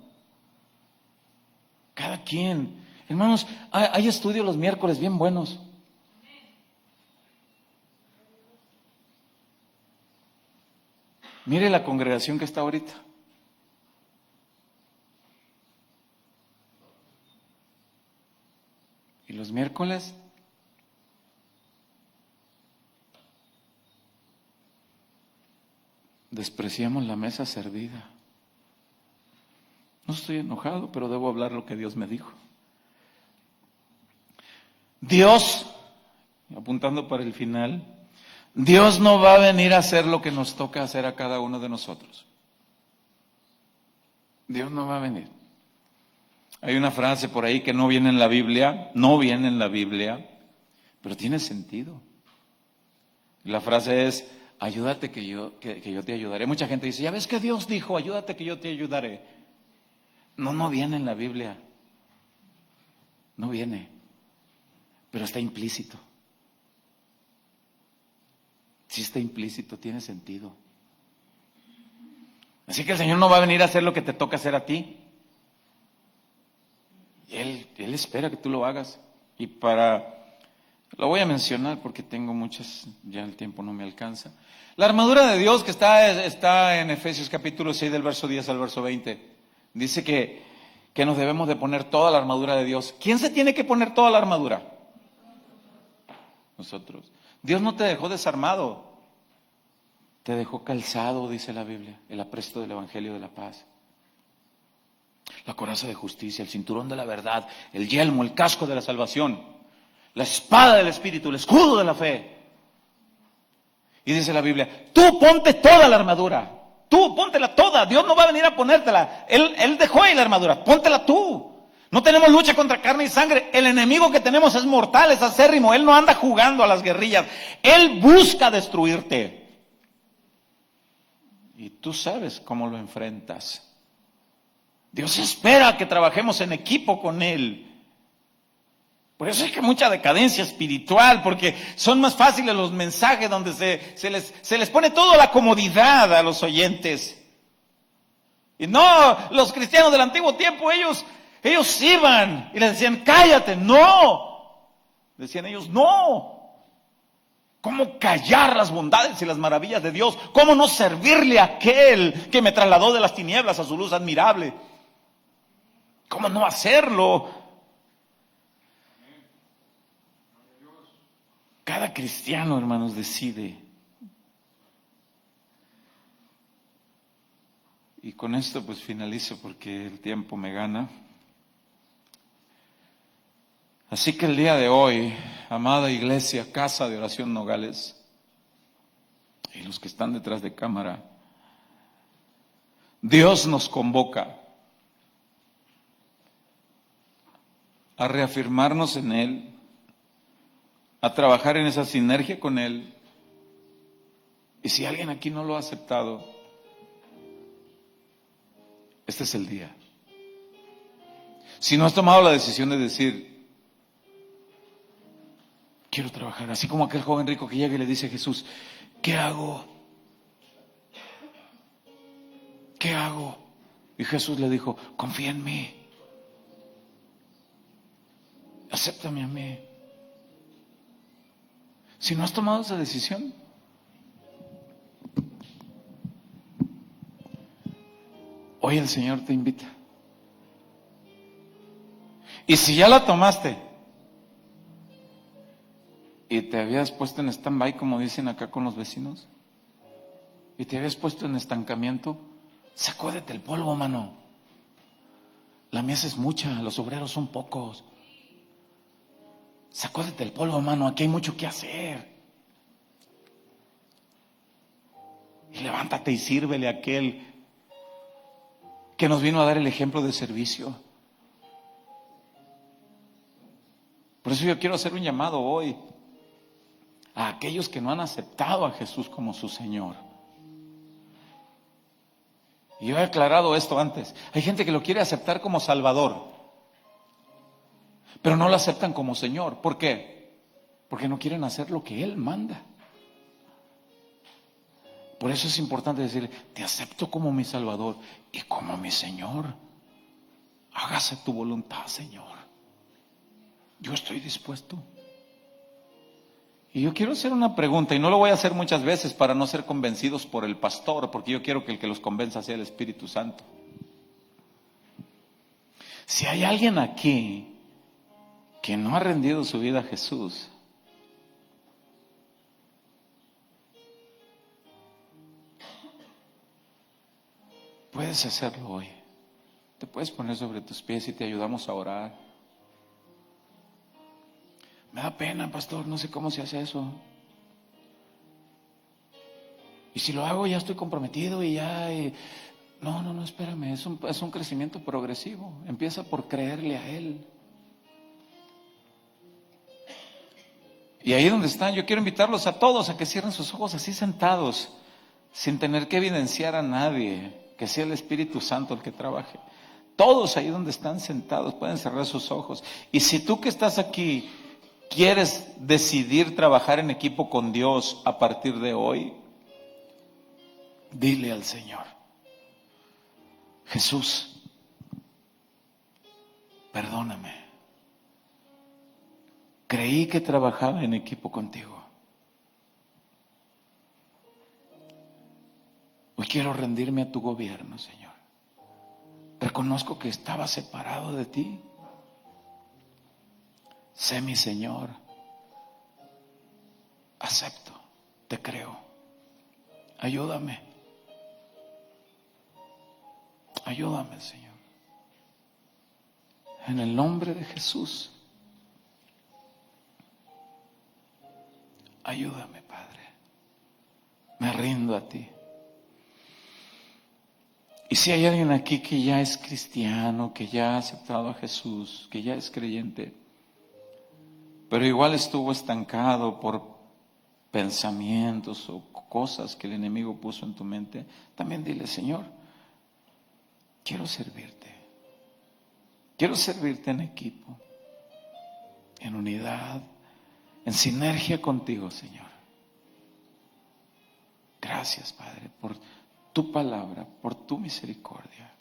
Cada quien. Hermanos, hay estudios los miércoles bien buenos. Mire la congregación que está ahorita. Y los miércoles despreciamos la mesa servida. No estoy enojado, pero debo hablar lo que Dios me dijo. Dios, apuntando para el final, Dios no va a venir a hacer lo que nos toca hacer a cada uno de nosotros. Dios no va a venir. Hay una frase por ahí que no viene en la Biblia, pero tiene sentido. La frase es: ayúdate que yo te ayudaré. Mucha gente dice: ya ves que Dios dijo, ayúdate que yo te ayudaré. No viene en la Biblia. No viene. Pero está implícito. Si está implícito, tiene sentido. Así que el Señor no va a venir a hacer lo que te toca hacer a ti. Él espera que tú lo hagas. Y lo voy a mencionar porque tengo muchas, ya el tiempo no me alcanza. La armadura de Dios que está en Efesios capítulo 6 del verso 10 al verso 20. Dice que nos debemos de poner toda la armadura de Dios. ¿Quién se tiene que poner toda la armadura? Nosotros. Dios no te dejó desarmado. Te dejó calzado, dice la Biblia, el apresto del Evangelio de la paz. La coraza de justicia, el cinturón de la verdad, el yelmo, el casco de la salvación, la espada del Espíritu, el escudo de la fe. Y dice la Biblia: tú ponte toda la armadura, tú póntela toda. Dios no va a venir a ponértela. Él dejó ahí la armadura, póntela tú. No tenemos lucha contra carne y sangre. El enemigo que tenemos es mortal, es acérrimo. Él no anda jugando a las guerrillas. Él busca destruirte. Y tú sabes cómo lo enfrentas. Dios espera que trabajemos en equipo con Él. Por eso es que mucha decadencia espiritual, porque son más fáciles los mensajes donde se les pone toda la comodidad a los oyentes. Y no, los cristianos del antiguo tiempo, ellos iban y les decían: cállate. No, decían ellos: no. ¿Cómo callar las bondades y las maravillas de Dios? ¿Cómo no servirle a aquel que me trasladó de las tinieblas a su luz admirable? ¿Cómo no hacerlo? Cada cristiano, hermanos, decide. Y con esto pues finalizo porque el tiempo me gana. Así que el día de hoy, amada iglesia, Casa de Oración Nogales, y los que están detrás de cámara, Dios nos convoca a reafirmarnos en Él, a trabajar en esa sinergia con Él. Y si alguien aquí no lo ha aceptado, este es el día. Si no has tomado la decisión de decir: quiero trabajar, así como aquel joven rico que llega y le dice a Jesús: ¿qué hago? ¿Qué hago? Y Jesús le dijo: confía en mí. Acéptame a mí. Si no has tomado esa decisión, hoy el Señor te invita. Y si ya la tomaste y te habías puesto en stand-by, como dicen acá con los vecinos, y te habías puesto en estancamiento, sacúdete el polvo, mano. La mies es mucha, los obreros son pocos. Sacúdete el polvo, mano, aquí hay mucho que hacer. Y levántate y sírvele a aquel que nos vino a dar el ejemplo de servicio. Por eso yo quiero hacer un llamado hoy a aquellos que no han aceptado a Jesús como su Señor. Y yo he aclarado esto antes. Hay gente que lo quiere aceptar como Salvador, pero no lo aceptan como Señor. ¿Por qué? Porque no quieren hacer lo que Él manda. Por eso es importante decirle, te acepto como mi Salvador y como mi Señor. Hágase tu voluntad, Señor. Yo estoy dispuesto. Y yo quiero hacer una pregunta, y no lo voy a hacer muchas veces para no ser convencidos por el pastor, porque yo quiero que el que los convenza sea el Espíritu Santo. Si hay alguien aquí que no ha rendido su vida a Jesús, puedes hacerlo hoy. Te puedes poner sobre tus pies y te ayudamos a orar. Me da pena, pastor, no sé cómo se hace eso. Y si lo hago ya estoy comprometido y ya... No, espérame, es un crecimiento progresivo. Empieza por creerle a Él. Y ahí donde están, yo quiero invitarlos a todos a que cierren sus ojos así sentados, sin tener que evidenciar a nadie, que sea el Espíritu Santo el que trabaje. Todos ahí donde están sentados pueden cerrar sus ojos. Y si tú que estás aquí quieres decidir trabajar en equipo con Dios a partir de hoy, dile al Señor: Jesús, perdóname. Creí que trabajaba en equipo contigo. Hoy quiero rendirme a tu gobierno, Señor. Reconozco que estaba separado de ti. Sé mi Señor. Acepto, te creo. Ayúdame. Ayúdame, Señor. En el nombre de Jesús. Ayúdame, Padre. Me rindo a ti. Y si hay alguien aquí que ya es cristiano, que ya ha aceptado a Jesús, que ya es creyente, pero igual estuvo estancado por pensamientos o cosas que el enemigo puso en tu mente, también dile: Señor, quiero servirte. Quiero servirte en equipo, en unidad, en sinergia contigo, Señor. Gracias, Padre, por tu palabra, por tu misericordia.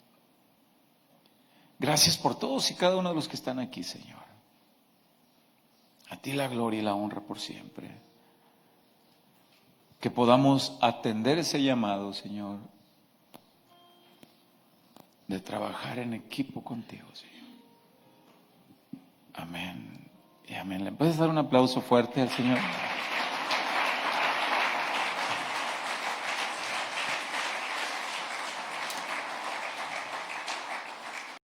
Gracias por todos y cada uno de los que están aquí, Señor. A ti la gloria y la honra por siempre. Que podamos atender ese llamado, Señor, de trabajar en equipo contigo, Señor. Amén y amén. ¿Le puedes dar un aplauso fuerte al Señor?